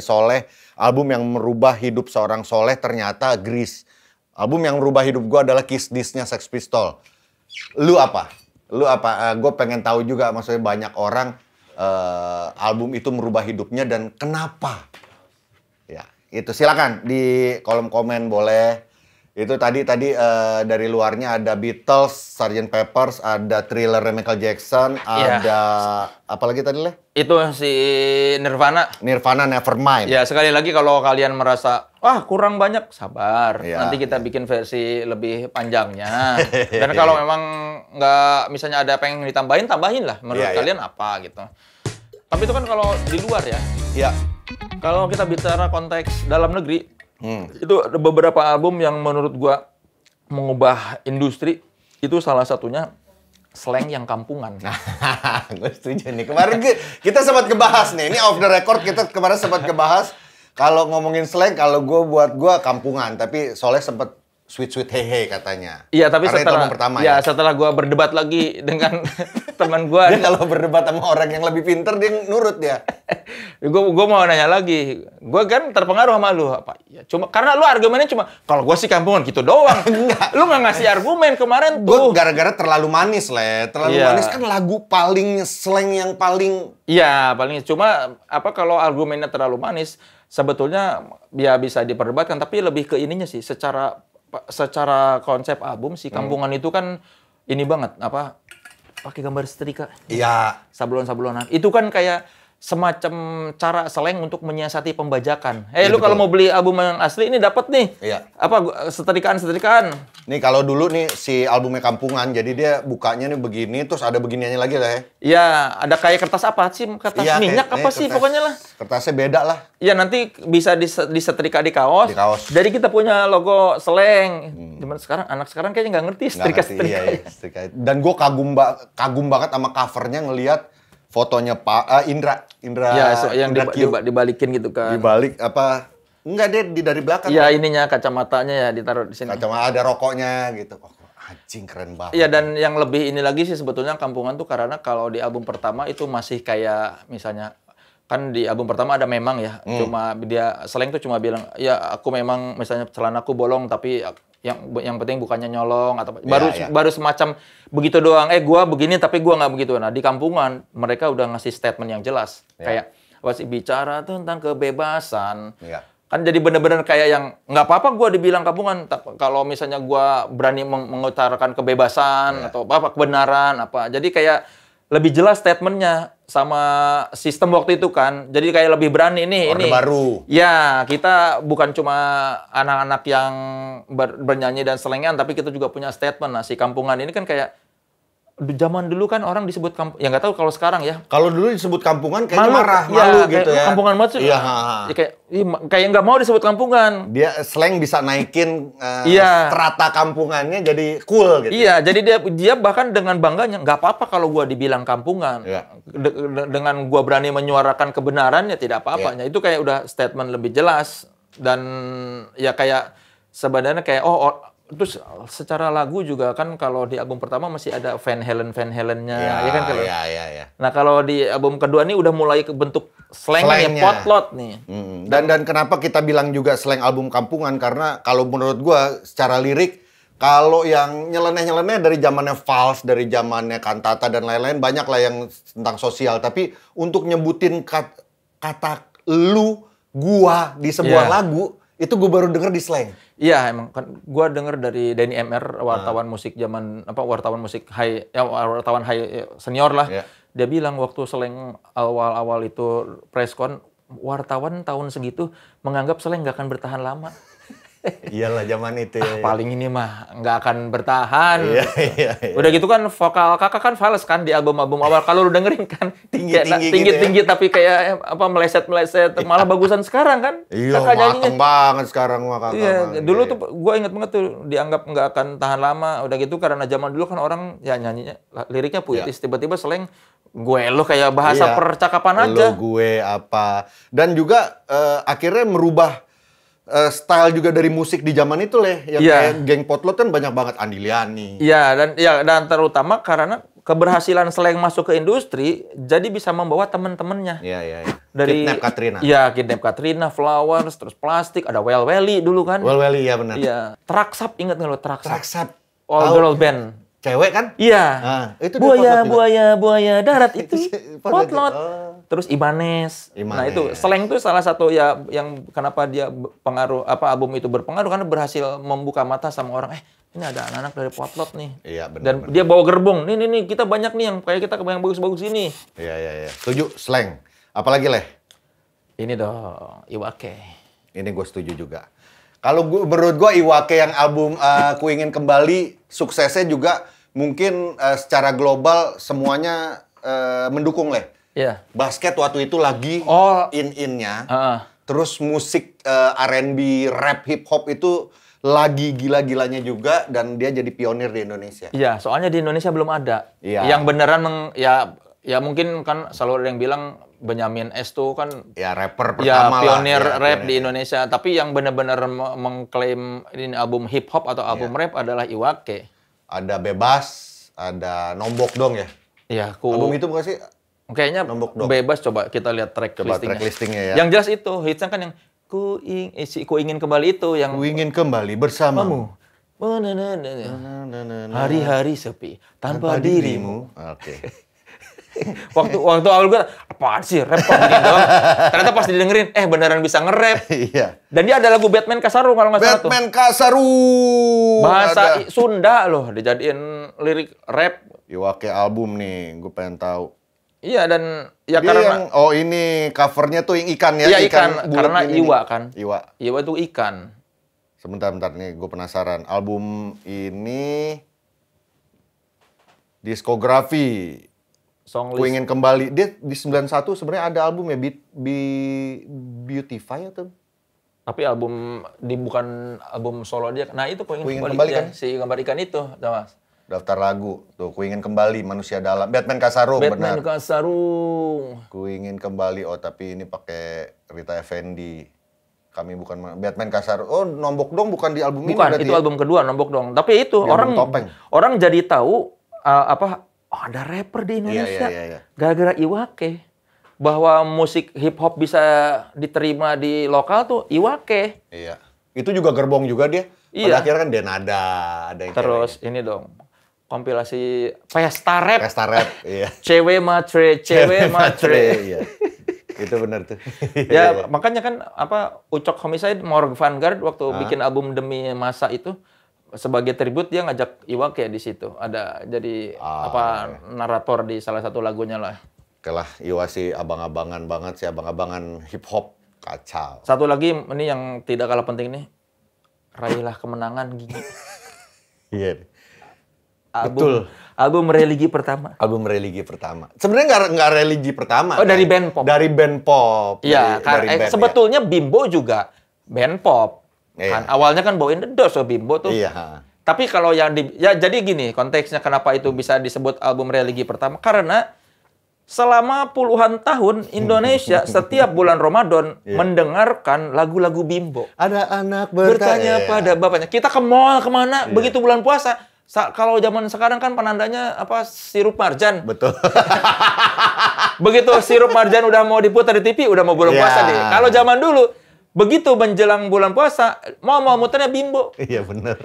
Soleh, album yang merubah hidup seorang Soleh ternyata Grease. Album yang merubah hidup gue adalah Kiss This-nya Sex Pistol. Lu apa? Gue pengen tahu juga, maksudnya banyak orang album itu merubah hidupnya dan kenapa? Ya, itu silakan di kolom komen boleh. Itu tadi dari luarnya ada Beatles, Sgt. Peppers, ada Thriller Michael Jackson, ada apa lagi tadi Leh? Itu si Nirvana Nevermind. Ya, sekali lagi kalau kalian merasa kurang banyak, sabar. Nanti kita bikin versi lebih panjangnya. Dan kalau memang nggak, misalnya ada pengen ditambahin, tambahin lah. Menurut kalian apa gitu. Tapi itu kan kalau di luar ya. Iya. Kalau kita bicara konteks dalam negeri, itu ada beberapa album yang menurut gua mengubah industri. Itu salah satunya slang yang kampungan. Gue setuju nih. Kemarin kita sempat kebahas nih. Ini off the record kita kemarin sempat kebahas. Kalau ngomongin slang, kalau buat gue kampungan. Tapi Soleh sempat sweet hehe katanya. Iya, tapi karena setelah gua berdebat lagi dengan teman gua. Dia kalau berdebat sama orang yang lebih pinter, dia nurut dia. Gua mau nanya lagi. Gua kan terpengaruh sama lu apa? Ya cuma karena lu argumennya cuma kalau gua sih kampungan gitu doang. Lu nggak ngasih argumen kemarin tuh. Gua gara-gara terlalu manis, manis kan lagu paling slang yang paling. Iya, paling cuma kalau argumennya terlalu manis, sebetulnya ya bisa diperdebatkan, tapi lebih ke ininya sih secara konsep album si kampungan itu kan ini banget pakai gambar setrika. Iya. Sablon-sablonan. Itu kan kayak semacam cara slang untuk menyiasati pembajakan. Lu kalau mau beli album yang asli ini dapat nih. Iya. Setrikaan. Nih kalau dulu nih si albumnya kampungan, jadi dia bukanya nih begini, terus ada beginiannya lagi lah ya. Iya, ada kayak kertas apa sih? Kertas minyak apa sih pokoknya lah. Kertasnya beda lah. Iya, nanti bisa disetrika di kaos. Jadi kita punya logo slang. Cuman anak sekarang kayaknya nggak ngerti setrika-setrika. Iya. Dan gue kagum banget sama covernya ngelihat fotonya Pak Indra yang dibalikin gitu kan. Dibalik enggak deh dari belakang. Iya, ininya kacamatanya ya ditaruh di sini. Kacamata ada rokoknya gitu. Anjing keren banget. Iya, dan yang lebih ini lagi sih sebetulnya kampungan tuh karena kalau di album pertama itu masih kayak misalnya kan di album pertama ada memang ya. Cuma dia slang tuh cuma bilang, "Ya, aku memang misalnya celanaku bolong tapi yang penting bukannya nyolong," atau baru semacam begitu doang. Gua begini tapi gua nggak begitu. Nah, di kampungan mereka udah ngasih statement yang jelas. Kayak bicara tentang kebebasan. Kan jadi bener-bener kayak yang nggak apa-apa gua dibilang kampungan kalau misalnya gua berani mengutarakan kebebasan atau kebenaran apa. Jadi kayak lebih jelas statementnya sama sistem waktu itu kan. Jadi kayak lebih berani nih. Orde baru. Ya, kita bukan cuma anak-anak yang bernyanyi dan selengean, tapi kita juga punya statement. Nah, si Kampungan ini kan kayak zaman dulu kan orang disebut kampung, ya nggak tahu kalau sekarang ya. Kalau dulu disebut kampungan kayaknya malu gitu ya. Kampungan banget sih. Iya. Kayak nggak mau disebut kampungan. Dia slang bisa naikin strata kampungannya jadi cool gitu. Iya, jadi dia bahkan dengan bangganya nggak apa-apa kalau gua dibilang kampungan. Iya. Dengan gua berani menyuarakan kebenaran ya tidak apa-apa. Iya. Itu kayak udah statement lebih jelas dan ya kayak sebenarnya kayak terus secara lagu juga kan kalau di album pertama masih ada Van Halen-nya ya kan kalau. Iya. Nah, kalau di album kedua ini udah mulai bentuk slangnya potlot nih. Dan kenapa kita bilang juga slang album kampungan karena kalau menurut gua secara lirik kalau yang nyeleneh-nyeleneh dari zamannya Vals, dari zamannya Kantata dan lain-lain banyak lah yang tentang sosial, tapi untuk nyebutin kata lu, gua di sebuah lagu itu gue baru denger di slang. Iya, emang kan gua denger dari Denny MR, wartawan musik zaman wartawan musik wartawan high senior lah. Yeah. Dia bilang waktu slang awal-awal itu preskon, wartawan tahun segitu menganggap slang nggak akan bertahan lama. Iyalah zaman itu. Paling ini mah nggak akan bertahan. Iya. Udah gitu kan vokal kakak kan fals kan di album-album awal. Kalau lu dengerin kan tinggi tapi kayak meleset malah bagusan sekarang kan. Iya, mateng banget sekarang mah kakak. Iya, dulu tuh gue inget banget tuh dianggap nggak akan tahan lama. Udah gitu karena zaman dulu kan orang ya nyanyinya liriknya puitis, tiba-tiba slang gue lo kayak bahasa percakapan aja. Lo gue apa. Dan juga akhirnya merubah style juga dari musik di zaman itu kayak geng Potlot kan banyak banget Andi Liani. Iya, dan terutama karena keberhasilan slang masuk ke industri jadi bisa membawa teman-temannya. Iya. Dari Kidnap Katrina. Iya, Kidnap Katrina, Flowers, terus Plastik, ada Well Welly dulu kan. Well Welly ya benar. Iya, Traksap ingat nggak lo Traksap? Traksap. All girl band. Cewek kan? Iya. Itu buaya darat itu Potlot. Terus Ibanez. Nah, itu slang itu salah satu ya yang kenapa dia album itu berpengaruh karena berhasil membuka mata sama orang. Ini ada anak-anak dari Potlot nih. Iya, benar. Dan dia bawa gerbong. Nih kita banyak nih yang kayak kita yang bagus-bagus ini. Iya. Setuju slang. Apalagi Ini dong, Iwake. Ini gue setuju juga. Kalau menurut gue Iwake yang album Ku Ingin Kembali suksesnya juga mungkin secara global semuanya mendukung Iya. Basket waktu itu lagi in-innya. Terus musik R&B, rap, hip hop itu lagi gila-gilanya juga dan dia jadi pionir di Indonesia. Iya, soalnya di Indonesia belum ada. Iya. Yang beneran ya mungkin kan selalu ada yang bilang Benyamin S tuh kan rapper pertama pionir rap di Indonesia, tapi yang benar-benar mengklaim ini album hip hop atau album rap adalah Iwake. Ada Bebas, ada Nombok Dong ya. Iya, album itu bukan sih? Kayaknya Bebas, coba kita lihat track listingnya ya. Yang jelas itu hitsnya kan yang Ku Ingin Kembali itu yang Ku Ingin Kembali bersamamu. Hari-hari sepi tanpa dirimu. Oke. waktu awal gue apaan sih rap kok gini dong. Ternyata pas didengerin beneran bisa nge-rap. Iya. Dan dia ada lagu Batman Kasaru kalau nggak salah tuh. Batman Kasaru. Bahasa Sunda loh dijadiin lirik rap. Iwake album nih, gue pengen tahu. Iya, dan ya dia karena ini covernya tuh yang ikan ya. Iya, ikan karena Iwa kan. Iwa itu ikan. Sebentar nih, gue penasaran. Album ini diskografi Ku Ingin Kembali. Dia di 91 sebenarnya ada album ya Beautify atau? Tapi bukan album solo dia. Nah, itu Ku Ingin Kembali kan? Si gambar ikan itu, Mas. Daftar lagu tuh Ku Ingin Kembali, Manusia Dalam, Batman Kasarung, benar. Batman Kasarung. Ku Ingin Kembali, tapi ini pakai Rita Effendy. Kami bukan Batman Kasarung. Nombok Dong bukan di album ini berarti. Bukan, itu album kedua Nombok Dong. Tapi itu orang jadi tahu ada rapper di Indonesia. Iya. Gara-gara Iwake. Bahwa musik hip hop bisa diterima di lokal tuh Iwake. Iya. Itu juga gerbong juga dia. Pada akhirnya kan Denada ada yang terus ini dong. Kompilasi Pesta Rap, iya. Cewek matre. Iya. Itu benar tuh. Ya, makanya kan Ucok Homicide, Morg Vanguard waktu bikin album Demi Masa itu sebagai tribute dia ngajak Iwake di situ. Ada jadi narator di salah satu lagunya lah. Oke lah, Iwa sih abang-abangan banget sih, abang-abangan hip hop kacau. Satu lagi ini yang tidak kalah penting nih. Raihlah kemenangan Gigi. Iya. Album religi pertama. Album religi pertama. Sebenarnya nggak religi pertama. Oh, dari band pop. Dari band pop. Iya, sebetulnya Bimbo juga band pop. Iya. Kan awalnya kan bawain The Doors Bimbo tuh. Iya. Tapi kalau yang jadi gini, konteksnya kenapa itu bisa disebut album religi pertama? Karena selama puluhan tahun Indonesia setiap bulan Ramadan mendengarkan lagu-lagu Bimbo. Ada anak bertanya pada bapaknya. Kita ke mall kemana? Begitu bulan puasa. Kalau zaman sekarang kan penandanya sirup marjan. Betul. Begitu sirup marjan udah mau diputar di TV, udah mau bulan puasa deh. Kalau zaman dulu, begitu menjelang bulan puasa, mau muternya Bimbo. Iya bener.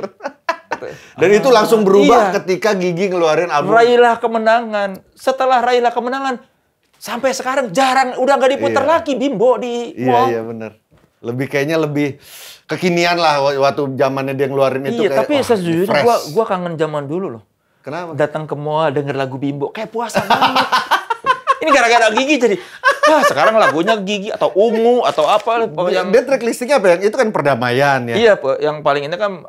Dan itu langsung berubah ketika Gigi ngeluarin album Raihlah Kemenangan. Setelah Raihlah Kemenangan, sampai sekarang jarang, udah nggak diputar lagi Bimbo di mall. Iya bener. Kayaknya lebih kekinian lah waktu zamannya dia ngeluarin itu. Iya, tapi sejujurnya gua kangen zaman dulu loh. Kenapa? Datang ke mall denger lagu Bimbo, kayak puasa banget. Ini gara-gara Gigi jadi, sekarang lagunya Gigi atau Ungu atau apa. Dia track listingnya apa? Yang itu kan perdamaian ya? Iya, yang paling ini kan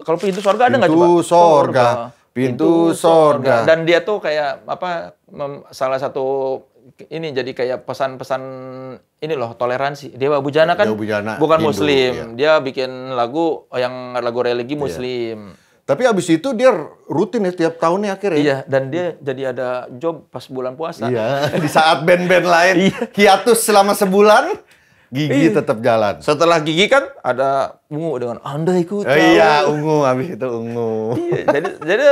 Kalau Pintu Sorga ada nggak coba? Pintu Sorga. Dan dia tuh kayak salah satu ini jadi kayak pesan-pesan ini loh, toleransi. Dewa Bujana kan bukan Hindu, Muslim. iya. Dia bikin lagu yang lagu religi Muslim. Tapi abis itu dia rutin ya tiap tahunnya akhirnya. Iya, dan dia jadi ada job pas bulan puasa. Iya, di saat band-band lain hiatus selama sebulan, Gigi tetap jalan. Setelah Gigi kan ada Ungu dengan Andai Ku Tahu. Iya, Ungu, habis itu Ungu. Iya, jadi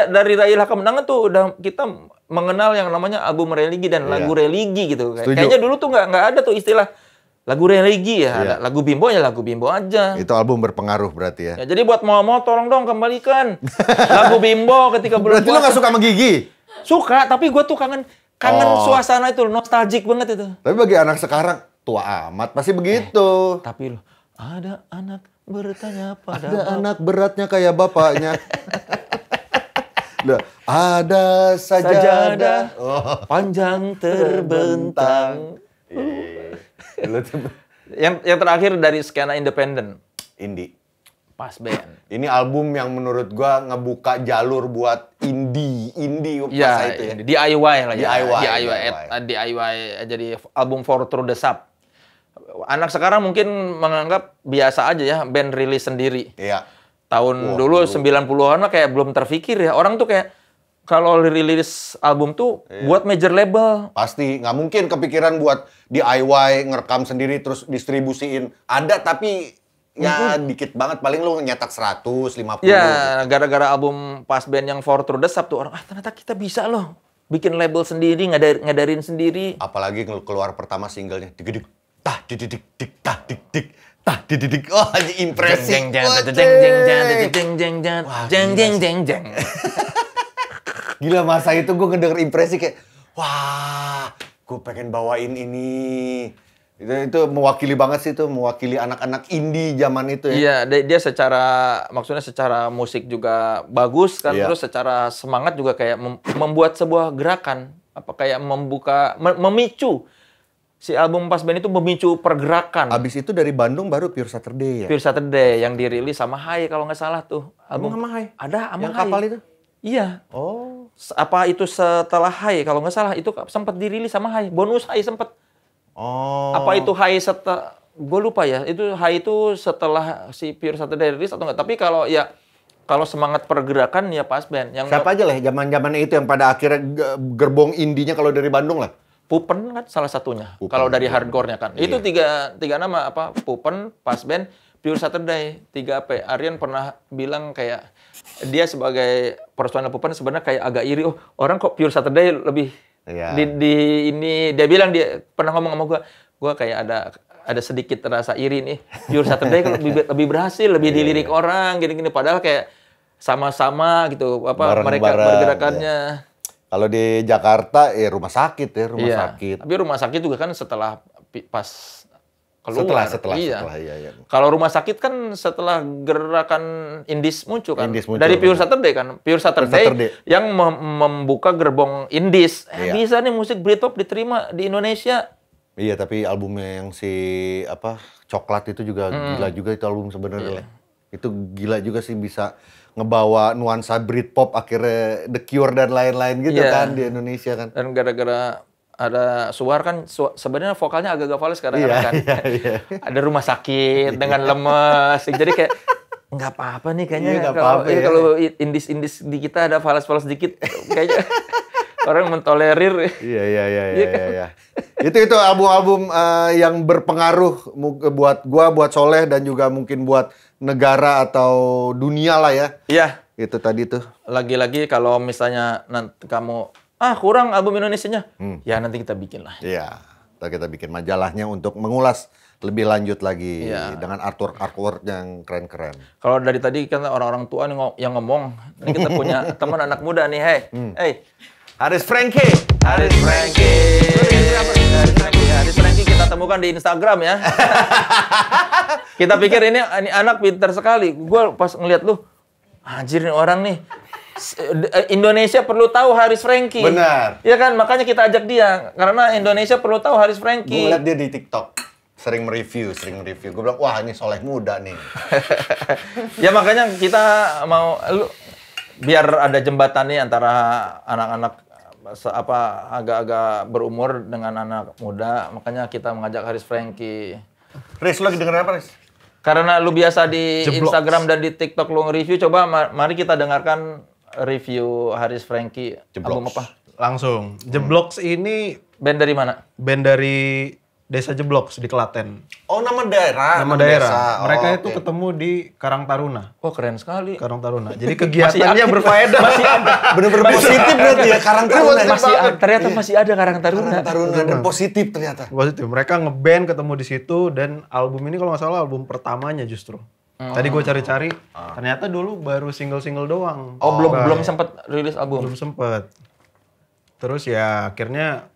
dari Raihlah Kemenangan tuh udah kita mengenal yang namanya album religi dan lagu religi gitu. Kayaknya dulu tuh nggak ada tuh istilah lagu religi ya. Ada lagu Bimbo ya lagu Bimbo aja. Itu album berpengaruh berarti ya. Jadi buat mau tolong dong kembalikan lagu Bimbo ketika bulan puasa. Berarti lo nggak suka sama Gigi? Suka, tapi gue tuh kangen suasana itu, nostalgic banget itu. Tapi bagi anak sekarang tua amat pasti begitu. Tapi loh, ada anak bertanya pada ada anak beratnya kayak bapaknya. Ada sajadah panjang terbentang. Yang terakhir dari skena independen. Indie. Pas band. Ini album yang menurut gua ngebuka jalur buat indie ya, itu ya. DIY lah ya. DIY. Jadi album For Through the Sub. Anak sekarang mungkin menganggap biasa aja ya band rilis sendiri. Iya. Tahun dulu 90-an mah kayak belum terfikir ya. Orang tuh kayak kalau rilis album tuh buat major label. Pasti nggak mungkin kepikiran buat DIY, ngerekam sendiri terus distribusiin. Ada tapi ya dikit banget, paling lu nyetak 150. Ya, gara-gara album pas band yang For Through the Sub tuh orang ternyata kita bisa loh bikin label sendiri, ngadarin sendiri. Apalagi keluar pertama singlenya digedik tah dididik dik tah dik dik tah dididik. Oh, aja impresi. Jeng. Gila, masa itu gue ngedenger impresi kayak wah, gue pengen bawain ini. Itu mewakili banget sih, itu mewakili anak-anak indie zaman itu ya. Iya, dia maksudnya secara musik juga bagus kan, terus secara semangat juga kayak membuat sebuah gerakan, kayak memicu. Si album Pas Band itu memicu pergerakan. Abis itu dari Bandung baru Pure Saturday ya? Pure Saturday yang dirilis sama Hai kalau nggak salah tuh. Album sama Hai? Ada sama yang Hai. kapal itu? Iya. Oh. Apa itu setelah Hai kalau nggak salah, itu sempat dirilis sama Hai. Bonus Hai sempat. Oh. Apa itu Hai setelah, gue lupa ya. Itu Hai itu setelah si Pure Saturday rilis atau enggak. Tapi kalau semangat pergerakan ya Pas Band. Siapa aja lah zaman-zamannya itu yang pada akhirnya gerbong indinya kalau dari Bandung lah? Pupen kan salah satunya. Kalau dari hardcore-nya kan. Iya. Itu tiga nama apa? Pupen, Pas Band, Pure Saturday. 3P. Aryan pernah bilang kayak dia sebagai personal Pupen sebenarnya kayak agak iri. Oh, orang kok Pure Saturday lebih ini dia bilang, dia pernah ngomong sama gua kayak ada sedikit rasa iri nih. Pure Saturday kan lebih berhasil, lebih dilirik orang gini-gini, padahal kayak sama-sama gitu mereka pergerakannya. Kalau di Jakarta rumah sakit ya, sakit. Tapi rumah sakit juga kan setelah pas keluar. Setelah, iya. iya. Kalau Rumah Sakit kan setelah gerakan Indies muncul kan. Indies muncul, dari Pure Saturday kan. Pure Saturday yang membuka gerbong Indies. Iya. Bisa nih musik Britpop diterima di Indonesia. Iya, tapi albumnya yang si Coklat itu juga gila juga itu album sebenarnya. Itu gila juga sih bisa ngebawa nuansa Britpop akhirnya The Cure dan lain-lain gitu kan di Indonesia kan. Dan gara-gara ada Suar kan sebenarnya vokalnya agak-agak fals kadang-kadang kan. Iya. Ada Rumah Sakit dengan lemes. Jadi kayak nggak apa-apa nih kayaknya Iya, nggak apa-apa, ya. kalau indis di kita ada fals-fals dikit kayaknya orang mentolerir. Iya. Itu album-album yang berpengaruh buat Soleh dan juga mungkin buat negara atau dunia lah ya. Iya. Itu tadi tuh. Lagi-lagi kalau misalnya nanti kamu kurang album Indonesianya, ya nanti kita bikin lah. Iya. Kita bikin majalahnya untuk mengulas lebih lanjut lagi dengan artwork yang keren-keren. Kalau dari tadi kan orang-orang tua nih yang ngomong, ini kita punya teman anak muda nih, hey. Haris Franky kita temukan di Instagram ya. Kita pikir ini anak pintar sekali. Gue pas ngeliat lu, anjir nih orang nih. Indonesia perlu tahu Haris Franky. Benar. Iya kan, makanya kita ajak dia karena Indonesia perlu tahu Haris Franky. Gue ngeliat dia di TikTok. Sering mereview. Gue bilang, wah ini Soleh muda nih. Ya makanya kita mau biar ada jembatan nih antara anak-anak agak-agak berumur dengan anak muda, makanya kita mengajak Haris Franky. Riz, lu lagi dengerin apa, Riz? Karena lu biasa di Jebloks. Instagram dan di TikTok lu nge-review, coba mari kita dengarkan review Haris Franky. Jebloks. Album apa? Langsung. Jebloks ini Band dari mana? band dari Desa Jebloks di Klaten. Oh, nama daerah. Nama daerah. desa. Mereka Oh, itu oke. ketemu di Karang Taruna. Oh keren sekali. Karang Taruna. Jadi kegiatannya berfaedah. Masih ada. Bener-bener positif berarti ya, Karang Taruna. Ternyata masih ada Karang Taruna. Karang Taruna dan positif ternyata. Positif. Mereka ngeband ketemu di situ dan album ini kalau nggak salah album pertamanya justru. Tadi gue cari-cari, ternyata dulu baru single-single doang. Oh belum sempat rilis album. Belum sempet. Terus ya akhirnya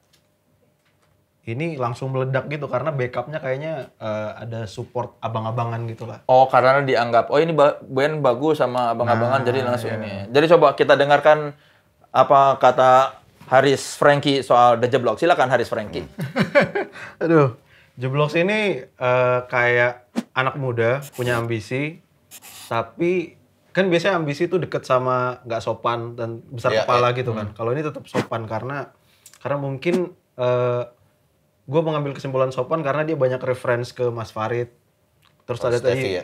ini langsung meledak gitu karena backupnya kayaknya ada support abang-abangan gitu lah. Oh karena dianggap ini band bagus sama abang-abangan jadi langsung ini. Jadi coba kita dengarkan apa kata Haris Franky soal The Jebloks. Silakan Haris Franky. Aduh, Jebloks ini kayak anak muda punya ambisi, tapi kan biasanya ambisi itu deket sama nggak sopan dan besar kepala gitu kan. Kalau ini tetap sopan karena mungkin gue mengambil kesimpulan sopan karena dia banyak reference ke Mas Farid. Terus ada tadi,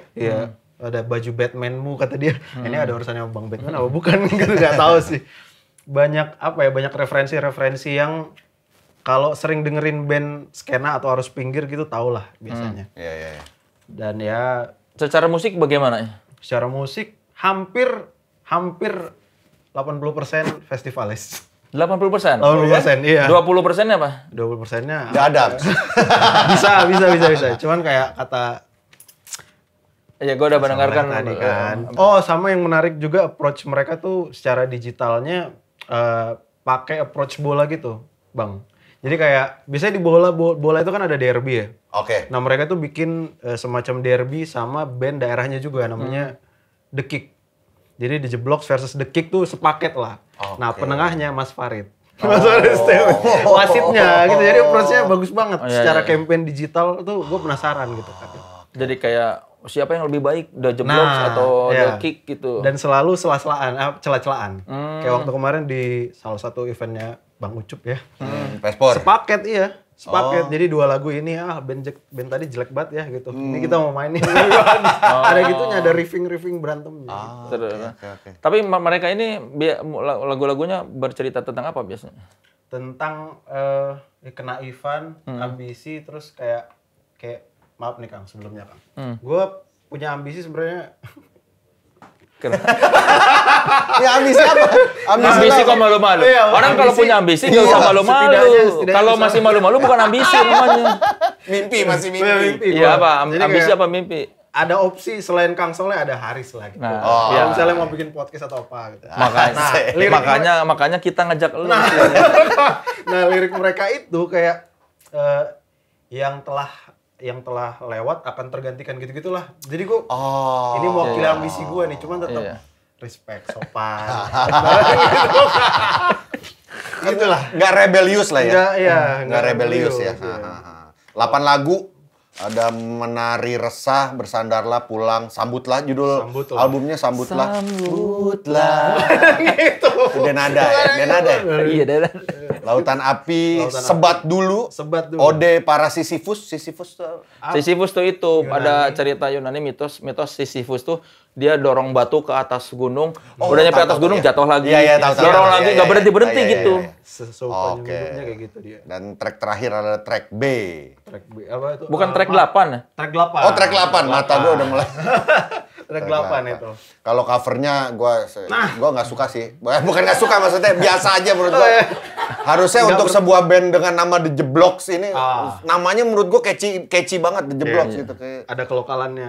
ada baju Batman-mu kata dia. Ini ada urusannya sama Bang Batman apa bukan? Gitu nggak tahu sih. Banyak banyak referensi yang kalau sering dengerin band skena atau arus pinggir gitu tau lah biasanya. Iya. Dan ya Secara musik bagaimana ya? secara musik hampir 80% festivalis. 80%? 80%, iya. 20%-nya apa? 20%-nya Nggak ada. bisa. Cuman kayak kata Ya gue udah mendengarkan tadi kan. Oh, sama yang menarik juga approach mereka tuh secara digitalnya pakai approach bola gitu, Bang. Jadi kayak biasanya di bola itu kan ada derby ya. Oke. Nah, mereka tuh bikin semacam derby sama band daerahnya juga namanya The Kick. Jadi The Jebloks versus The Kick tuh sepaket lah. Nah, penengahnya Mas Farid. Mas Farid wasitnya gitu. Jadi approach-nya bagus banget. Secara campaign digital tuh gue penasaran gitu kan. Jadi kayak siapa yang lebih baik, The Jebloks atau The Kick gitu. Dan selalu celah-celahan. Kayak waktu kemarin di salah satu eventnya Bang Ucup ya. Paspor. Sepaket. Jadi 2 lagu ini band tadi jelek banget ya gitu. Ini kita mau mainin. Ada gitunya, ada riffing berantemnya. Oke. Tapi mereka ini lagu-lagunya bercerita tentang apa biasanya? Tentang kenaifan, ambisi, terus kayak maaf nih Kang sebelumnya Kang. Gue punya ambisi sebenarnya. Ya ambisi apa? Ambisi kok malu-malu. Iya, Orang kalau ambisi. punya ambisi nggak usah malu-malu. setidaknya Kalau bisa. masih malu-malu bukan ambisi namanya. Masih mimpi. Iya apa? Jadi Ambisi kayak apa mimpi? ada opsi selain Kang Soleh ada Haris lah gitu. Nah, Kalau misalnya mau bikin podcast atau apa gitu. Makanya kita ngajak lu. Nah, lirik mereka itu kayak yang telah yang telah lewat akan tergantikan gitu-gitulah. Jadi gue ini mewakili ambisi gue nih, cuman tetap respect, sopan. Gitulah. Nggak rebellious lah ya. Nggak rebellious ya. 8 lagu. Ada Menari Resah, Bersandarlah, Pulang, Sambutlah, judul albumnya Sambutlah. Sambutlah. Gitu. Udah nada ya? Iya, nada. Lautan Api, Sebat Dulu, Ode Para Sisyphus. Sisyphus tuh itu ada cerita Yunani, mitos Sisyphus tuh dia dorong batu ke atas gunung, udah nyampe atas gunung jatuh lagi. Dorong lagi nggak berhenti gitu. Sesuapnya kayak gitu dia. Dan track terakhir adalah track B. Track B apa itu? Bukan track 8 ya? Track 8. Oh, track 8. Mata gue udah mulai. Track 8 itu. Kalau covernya gua nggak suka sih. Bukan nggak suka, maksudnya biasa aja menurut gua. Harusnya untuk sebuah band dengan nama The Jeblox ini namanya menurut gua catchy banget, The Jeblox gitu kayak. Ada kelokalannya.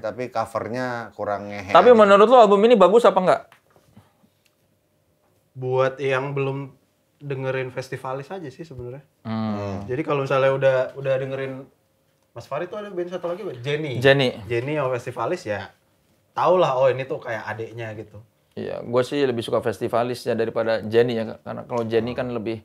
Tapi covernya kurang ngehe. Tapi menurut lo album ini bagus apa enggak? Buat yang belum dengerin Festivalis aja sih sebenarnya. Jadi kalau misalnya udah dengerin Mas Farid tuh ada band satu lagi, Jenny sama Festivalis ya. Tau lah, oh ini tuh kayak adeknya gitu. Iya, gue sih lebih suka Festivalis ya daripada Jenny ya, karena kalau Jenny kan lebih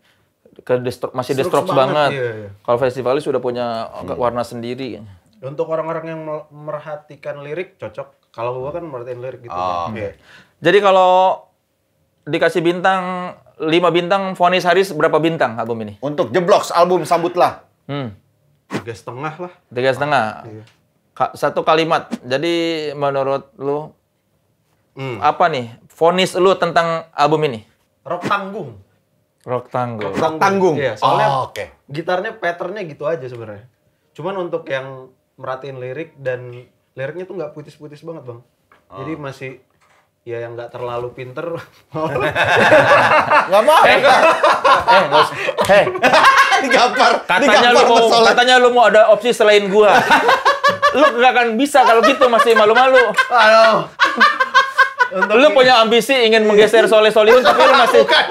masih The Strokes banget. Iya. Kalau Festivalis sudah punya warna sendiri. Untuk orang-orang yang merhatikan lirik cocok. Kalau gue kan merhatiin lirik gitu. Okay. Jadi kalau dikasih bintang 5 bintang, Vonis Haris berapa bintang album ini? Untuk Jeblox album Sambutlah. 3,5 lah. 3,5. Iya. Satu kalimat. Jadi menurut lu apa nih vonis lu tentang album ini? Rock tanggung. Rock tanggung. Iya, soalnya gitarnya patternnya gitu aja sebenarnya. Cuman untuk yang merhatiin lirik dan liriknya tuh nggak puitis-puitis banget, Bang. Jadi masih ya yang nggak terlalu pinter. Nggak mau. Nggak usah. Digampar. Katanya lu mau ada opsi selain gua. Lu nggak akan bisa kalau gitu, masih malu-malu. Aduh. Lu punya ambisi ingin menggeser Soleh Solihun, tapi lu masih bukan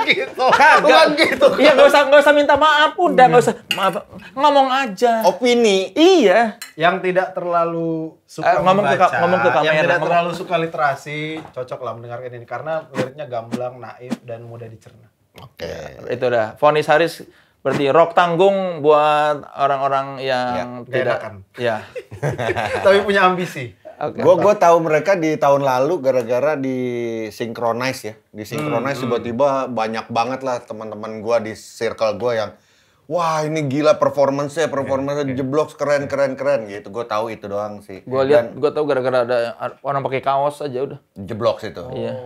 gitu. Iya, nggak usah minta maaf, udah nggak usah maaf, ngomong aja. Opini. Iya. Yang tidak terlalu suka ngomong ke kamera. Yang tidak terlalu suka literasi, cocok lah mendengarkan ini karena liriknya gamblang, naif dan mudah dicerna. Oke. Itu udah. Vonis Haris berarti rock tanggung buat orang-orang yang tidak enakan. Ya. Tapi punya ambisi. Gue tahu mereka di tahun lalu gara-gara di Synchronize ya. Di Synchronize tiba-tiba banyak banget lah teman-teman gue di circle gue yang wah ini gila performance-nya Jeblox keren gitu. Gue tahu itu doang sih. Gue tahu gara-gara ada orang pakai kaos aja udah. Jeblox itu. Iya.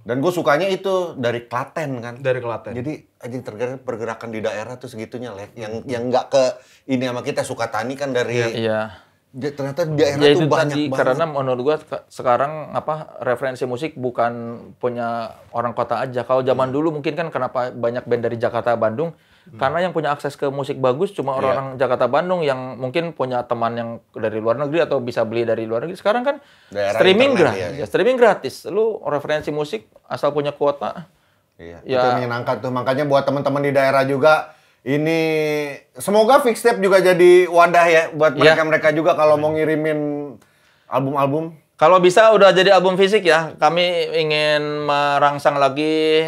Dan gue sukanya itu dari Klaten kan. Dari Klaten. Jadi anjing pergerakan di daerah tuh segitunya, Lek. Yang nggak ke ini sama kita, Sukatani kan dari Iya. Ternyata di daerah ya tuh itu banyak tadi, banget. karena menurut gua sekarang referensi musik bukan punya orang kota aja. Kalau zaman dulu mungkin kan kenapa banyak band dari Jakarta Bandung, karena yang punya akses ke musik bagus cuma orang-orang Jakarta Bandung yang mungkin punya teman yang dari luar negeri atau bisa beli dari luar negeri. Sekarang kan daerah streaming internet, gratis. Streaming gratis. Lu referensi musik asal punya kuota. Iya. Ya. Itu menyenangkan tuh. Makanya buat teman-teman di daerah juga ini semoga Fixtape juga jadi wadah ya buat mereka juga kalau mau ngirimin album-album. Kalau bisa udah jadi album fisik ya. Kami ingin merangsang lagi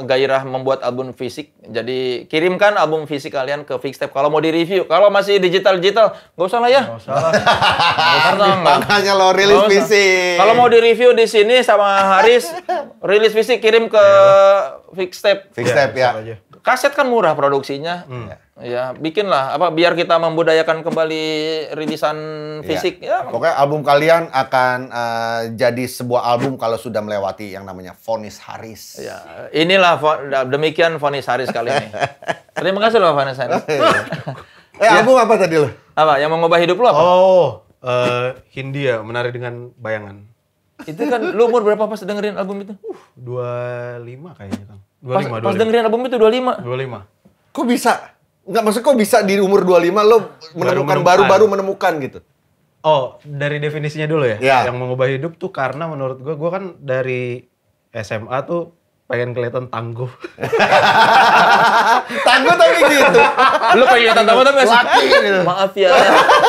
gairah membuat album fisik. Jadi kirimkan album fisik kalian ke Fixtape kalau mau di-review. Kalau masih digital nggak usah lah ya. Nggak usah. Makanya lo rilis fisik. Kalau mau di-review di sini sama Haris, rilis fisik kirim ke Fixtape. Fixtape ya. Kaset kan murah produksinya. Ya, bikinlah biar kita membudayakan kembali rilisan fisik ya. Pokoknya album kalian akan jadi sebuah album kalau sudah melewati yang namanya Vonis Haris. Ya, inilah demikian Vonis Haris kali ini. Terima kasih loh Vonis Haris. Album apa tadi lo? Apa yang mengubah hidup lo apa? Hindia, Menari dengan Bayangan. Itu kan lu umur berapa pas dengerin album itu? 25 kayaknya, Kang. Pas dengerin album itu 25. 25. Kok bisa? Enggak, maksudnya kok bisa di umur 25 lo baru menemukan gitu? Oh, dari definisinya dulu ya? Ya. Yang mengubah hidup tuh karena menurut gue kan dari SMA tuh pengen kelihatan tangguh. Tangguh tapi gitu. Lu pengen kelihatan tangguh tapi Laki gitu. maaf ya.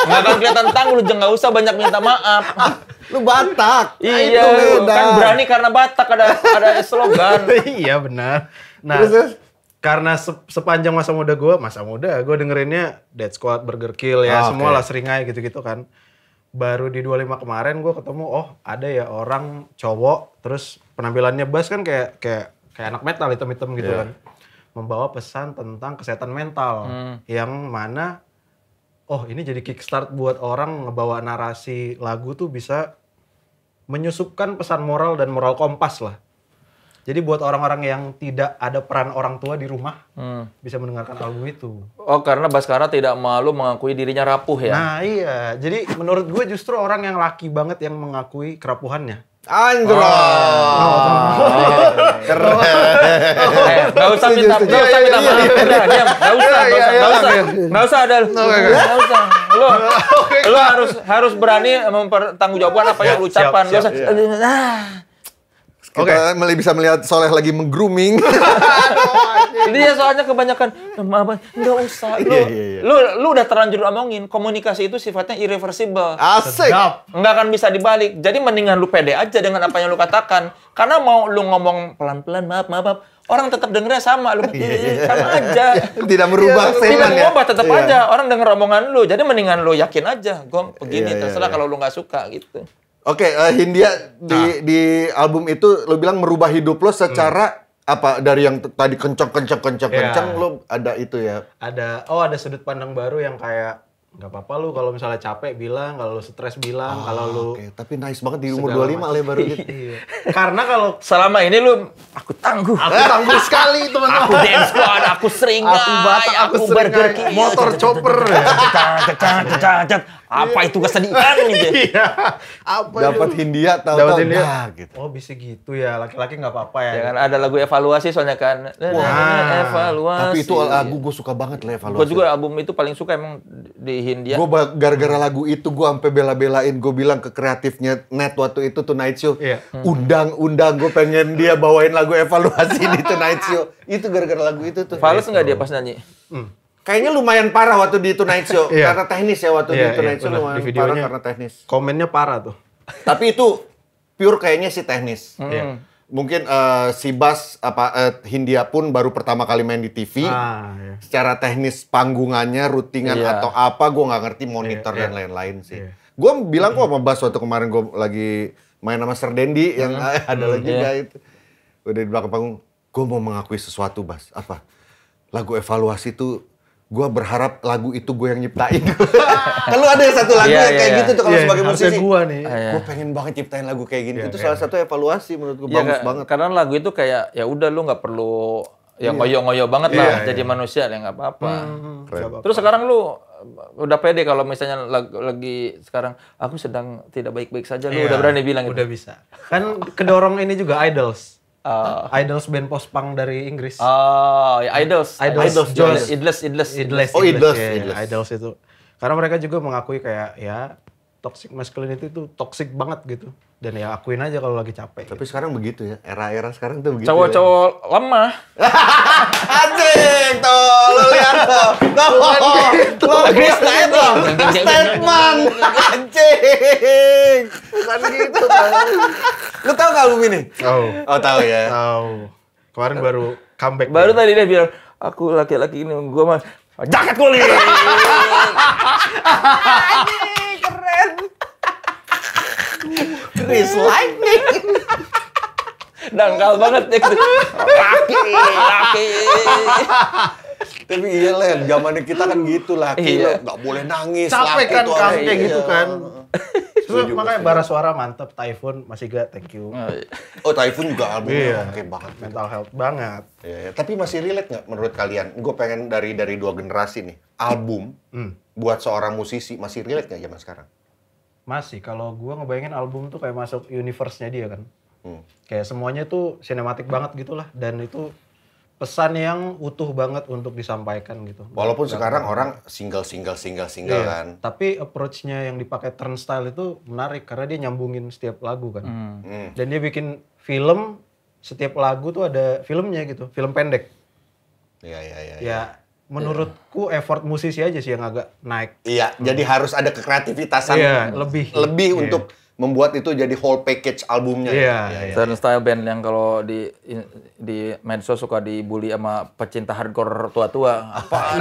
Nggak akan kelihatan tangguh, lu jangan usah banyak minta maaf. Lu Batak. Nah, Iya, itu beda. kan berani karena Batak ada slogan. Iya benar. Nah, Terus? karena sepanjang masa muda gue dengerinnya Dead Squad, Burger Kill ya, semua lah Seringai gitu-gitu kan. Baru di 25 kemarin gue ketemu, oh ada ya orang cowok, terus penampilannya bass kan kayak anak metal hitam-hitam gitu kan. Membawa pesan tentang kesehatan mental. Yang mana, oh ini jadi kickstart buat orang ngebawa narasi lagu tuh bisa menyusupkan pesan moral dan moral kompas lah. Jadi buat orang-orang yang tidak ada peran orang tua di rumah, bisa mendengarkan album itu. Oh, karena Baskara tidak malu mengakui dirinya rapuh ya? Nah iya, jadi menurut gue justru orang yang laki banget yang mengakui kerapuhannya. Anjir. Keren. Nggak usah minta maaf. Udah, diam. Nggak usah ada. Nggak usah. Lu harus berani mempertanggungjawabkan apa yang lu ucapkan. Nggak usah. Kita bisa melihat Soleh lagi meng-grooming. Dia soalnya kebanyakan, maaf, nggak usah. Lu udah terlanjur omongin, komunikasi itu sifatnya irreversible. Asik. Nggak akan bisa dibalik. Jadi mendingan lu pede aja dengan apa yang lu katakan. Karena mau lu ngomong pelan-pelan, maaf, orang tetap dengernya sama. Lu sama aja. Tidak merubah Tidak statement ya. merubah, tetap aja. Orang denger omongan lu. Jadi mendingan lu yakin aja. Gue begini, terserah kalau lu nggak suka gitu. Oke, Hindia di album itu lo bilang merubah hidup lo secara apa dari yang tadi kencang lo ada itu ya. Ada sudut pandang baru yang kayak nggak apa-apa lu kalau misalnya capek bilang, kalau lu stres bilang, kalau lu tapi nice banget di umur 25 le baru gitu. Iya. Karena kalau selama ini lu aku tangguh sekali teman-teman. Aku Dance Squad, aku Seringai, Aku Batak, aku Burger Seringai. Kill, Motor chopper. Apa itu kesedihan gitu. Iya. Apa Dapat itu? Hindia tahu Dapat Hindia. gitu. Oh bisa gitu ya, laki-laki nggak apa-apa ya. Ya kan ada lagu evaluasi soalnya kan. Evaluasi. Tapi itu lagu gue suka banget le evaluasi. Gue juga album itu paling suka emang di Hindia. Gue gara-gara lagu itu gue sampai bela-belain, gue bilang ke kreatifnya Net waktu itu Tonight Show, undang gue pengen dia bawain lagu evaluasi di Tonight Show. Itu gara-gara lagu itu tuh. Fales nggak dia pas nyanyi? Kayaknya lumayan parah waktu di Tonight Show karena teknis ya waktu di Tonight Show lumayan di parah karena teknis. Komennya parah tuh. Tapi itu pure kayaknya sih teknis. Mungkin si Bas Hindia pun baru pertama kali main di TV. Secara teknis panggungannya, routingan atau apa gue nggak ngerti monitor dan lain-lain sih. Gue bilang kok sama Bas waktu kemarin gue lagi main sama Sir Dendi yang ada lagi juga itu. Udah di belakang panggung, gue mau mengakui sesuatu Bas. Apa? Lagu evaluasi tuh gue berharap lagu itu gue yang nyiptain. Kalau ada satu lagu yang kayak gitu tuh kalau sebagai musisi. Gue pengen banget nyiptain lagu kayak gini. Itu salah satu evaluasi menurut gue bagus banget. Karena lagu itu kayak ya udah lu nggak perlu yang ngoyo-ngoyo banget lah jadi manusia ya nggak apa-apa. Terus sekarang lu udah pede kalau misalnya lagi sekarang aku sedang tidak baik-baik saja, lu udah berani bilang udah gitu. bisa. Kan kedorong ini juga Idols. Idols band post-punk dari Inggris. Oh, ya Idols. Idles. Oh, Idles. Idols itu. Karena mereka juga mengakui kayak ya toxic masculinity itu toxic banget gitu. Dan ya akuin aja kalau lagi capek. Tapi sekarang begitu ya, era-era sekarang tuh begitu. Cowok-cowok lemah. Anjing tuh, lu lihat tuh. Statement. Anjing. Bukan gitu tuh. Lu tahu nggak album ini? Oh tahu ya. Tahu. Kemarin baru comeback. Baru tadi dia bilang, aku laki-laki ini, gue mah jaket kulit. Anjing, keren. Chris Lightning. Dangkal banget ya. Laki. Tapi iya Len, zamannya kita kan gitu laki lo nggak boleh nangis. Capek kan kayak gitu kan. Terus makanya setuju. Bara Suara mantep, Typhoon masih gak, thank you. Oh Typhoon juga albumnya oke banget. Mental health banget. Ya. Tapi masih relate nggak menurut kalian? Gue pengen dari dua generasi nih. Album buat seorang musisi masih relate nggak zaman sekarang? Masih, kalau gue ngebayangin album tuh kayak masuk universe-nya dia kan. Kayak semuanya tuh sinematik banget gitu lah. Dan itu pesan yang utuh banget untuk disampaikan gitu. Walaupun sekarang orang single kan. Tapi approach-nya yang dipakai Turnstile itu menarik karena dia nyambungin setiap lagu kan. Dan dia bikin film setiap lagu tuh ada filmnya gitu, film pendek. Iya. Ya, menurutku effort musisi aja sih yang agak naik. Iya, jadi harus ada kekreativitasan lebih untuk membuat itu jadi whole package albumnya. Iya. Dan style band yang kalau di medsos suka dibully sama pecinta hardcore tua-tua. Apa?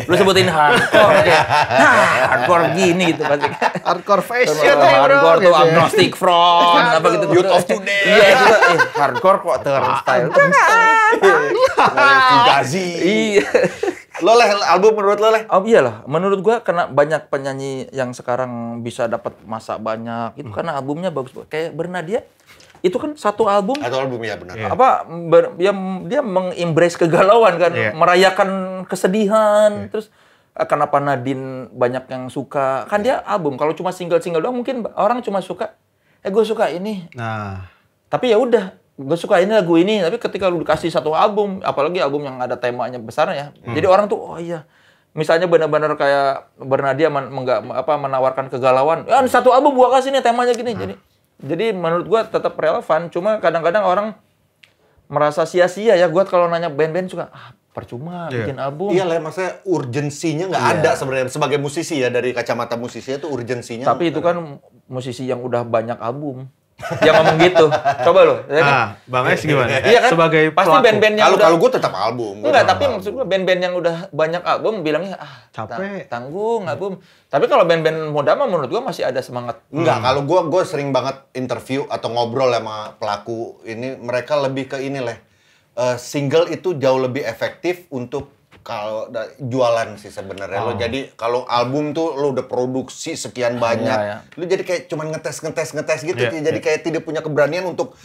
Lu sebutin hardcore kayak. Hardcore gini gitu pasti. Hardcore fashion hardcore tuh gitu agnostic front apa gitu. Youth of Today. Iya itu hardcore kok style. Fugazi. Iya. Lo Leh, album menurut lo Leh? Oh iyalah, menurut gua karena banyak penyanyi yang sekarang bisa dapat masa banyak itu karena albumnya bagus. Kayak Bernadia itu kan satu album. Atau album ya benar. Apa dia mengembrace kegalauan kan, merayakan kesedihan. Terus kenapa Nadine banyak yang suka? Kan dia album. Kalau cuma single-single doang mungkin orang cuma suka gue suka ini. Nah, tapi ya udah gue suka ini lagu ini, tapi ketika lu dikasih satu album, apalagi album yang ada temanya besar ya, jadi orang tuh oh iya, misalnya benar-benar kayak Bernadia menawarkan kegalauan, ya satu album gua kasih nih temanya gini, jadi menurut gua tetap relevan, cuma kadang-kadang orang merasa sia-sia ya, gua kalau nanya band-band suka percuma bikin album. Iya lah, maksudnya urgensinya nggak ada sebenarnya sebagai musisi ya, dari kacamata musisi itu urgensinya. Tapi itu kan musisi yang udah banyak album. Yang ngomong gitu. Coba lo. Bang Es gimana? Iya kan? Sebagai pasti pelaku. band-band yang kalau gue tetap album. Enggak, tapi maksud gue band-band yang udah banyak album bilangnya capek, tanggung album. Tapi kalau band-band muda mah menurut gue masih ada semangat. Enggak, kalau gue sering banget interview atau ngobrol sama pelaku ini, mereka lebih ke ini Leh. Single itu jauh lebih efektif untuk kalau jualan sih sebenarnya. Lo jadi kalau album tuh lo udah produksi sekian banyak, lo jadi kayak cuman ngetes gitu, jadi kayak tidak punya keberanian untuk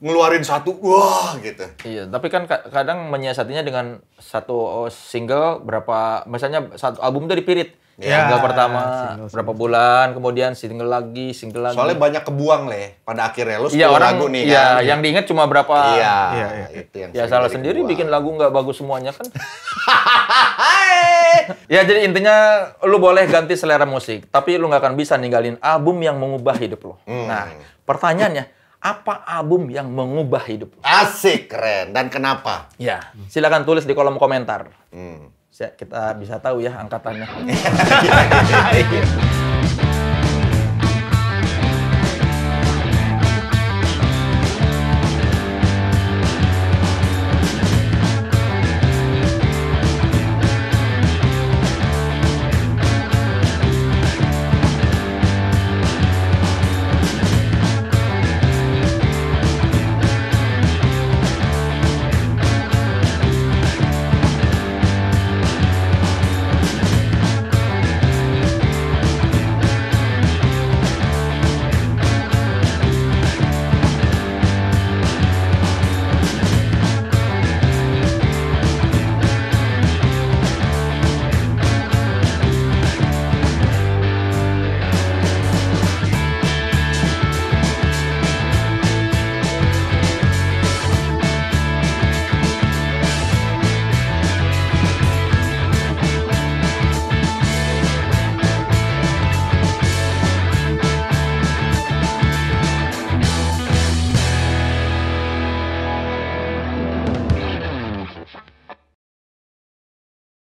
ngeluarin satu gitu. Iya, tapi kan kadang menyiasatinya dengan satu single berapa, misalnya satu album tuh dipirit. Single pertama berapa bulan, kemudian single lagi. Soalnya banyak kebuang Leh pada akhirnya. Lo 10 lagu nih kan. Yang diingat cuma berapa. Itu yang ya salah sendiri kebuang. Bikin lagu nggak bagus semuanya kan. Ya jadi intinya lu boleh ganti selera musik, tapi lu nggak akan bisa ninggalin album yang mengubah hidup lu. Nah, pertanyaannya, apa album yang mengubah hidup lu? Asik, keren. Dan kenapa? Ya, silakan tulis di kolom komentar. Kita bisa tahu ya angkatannya.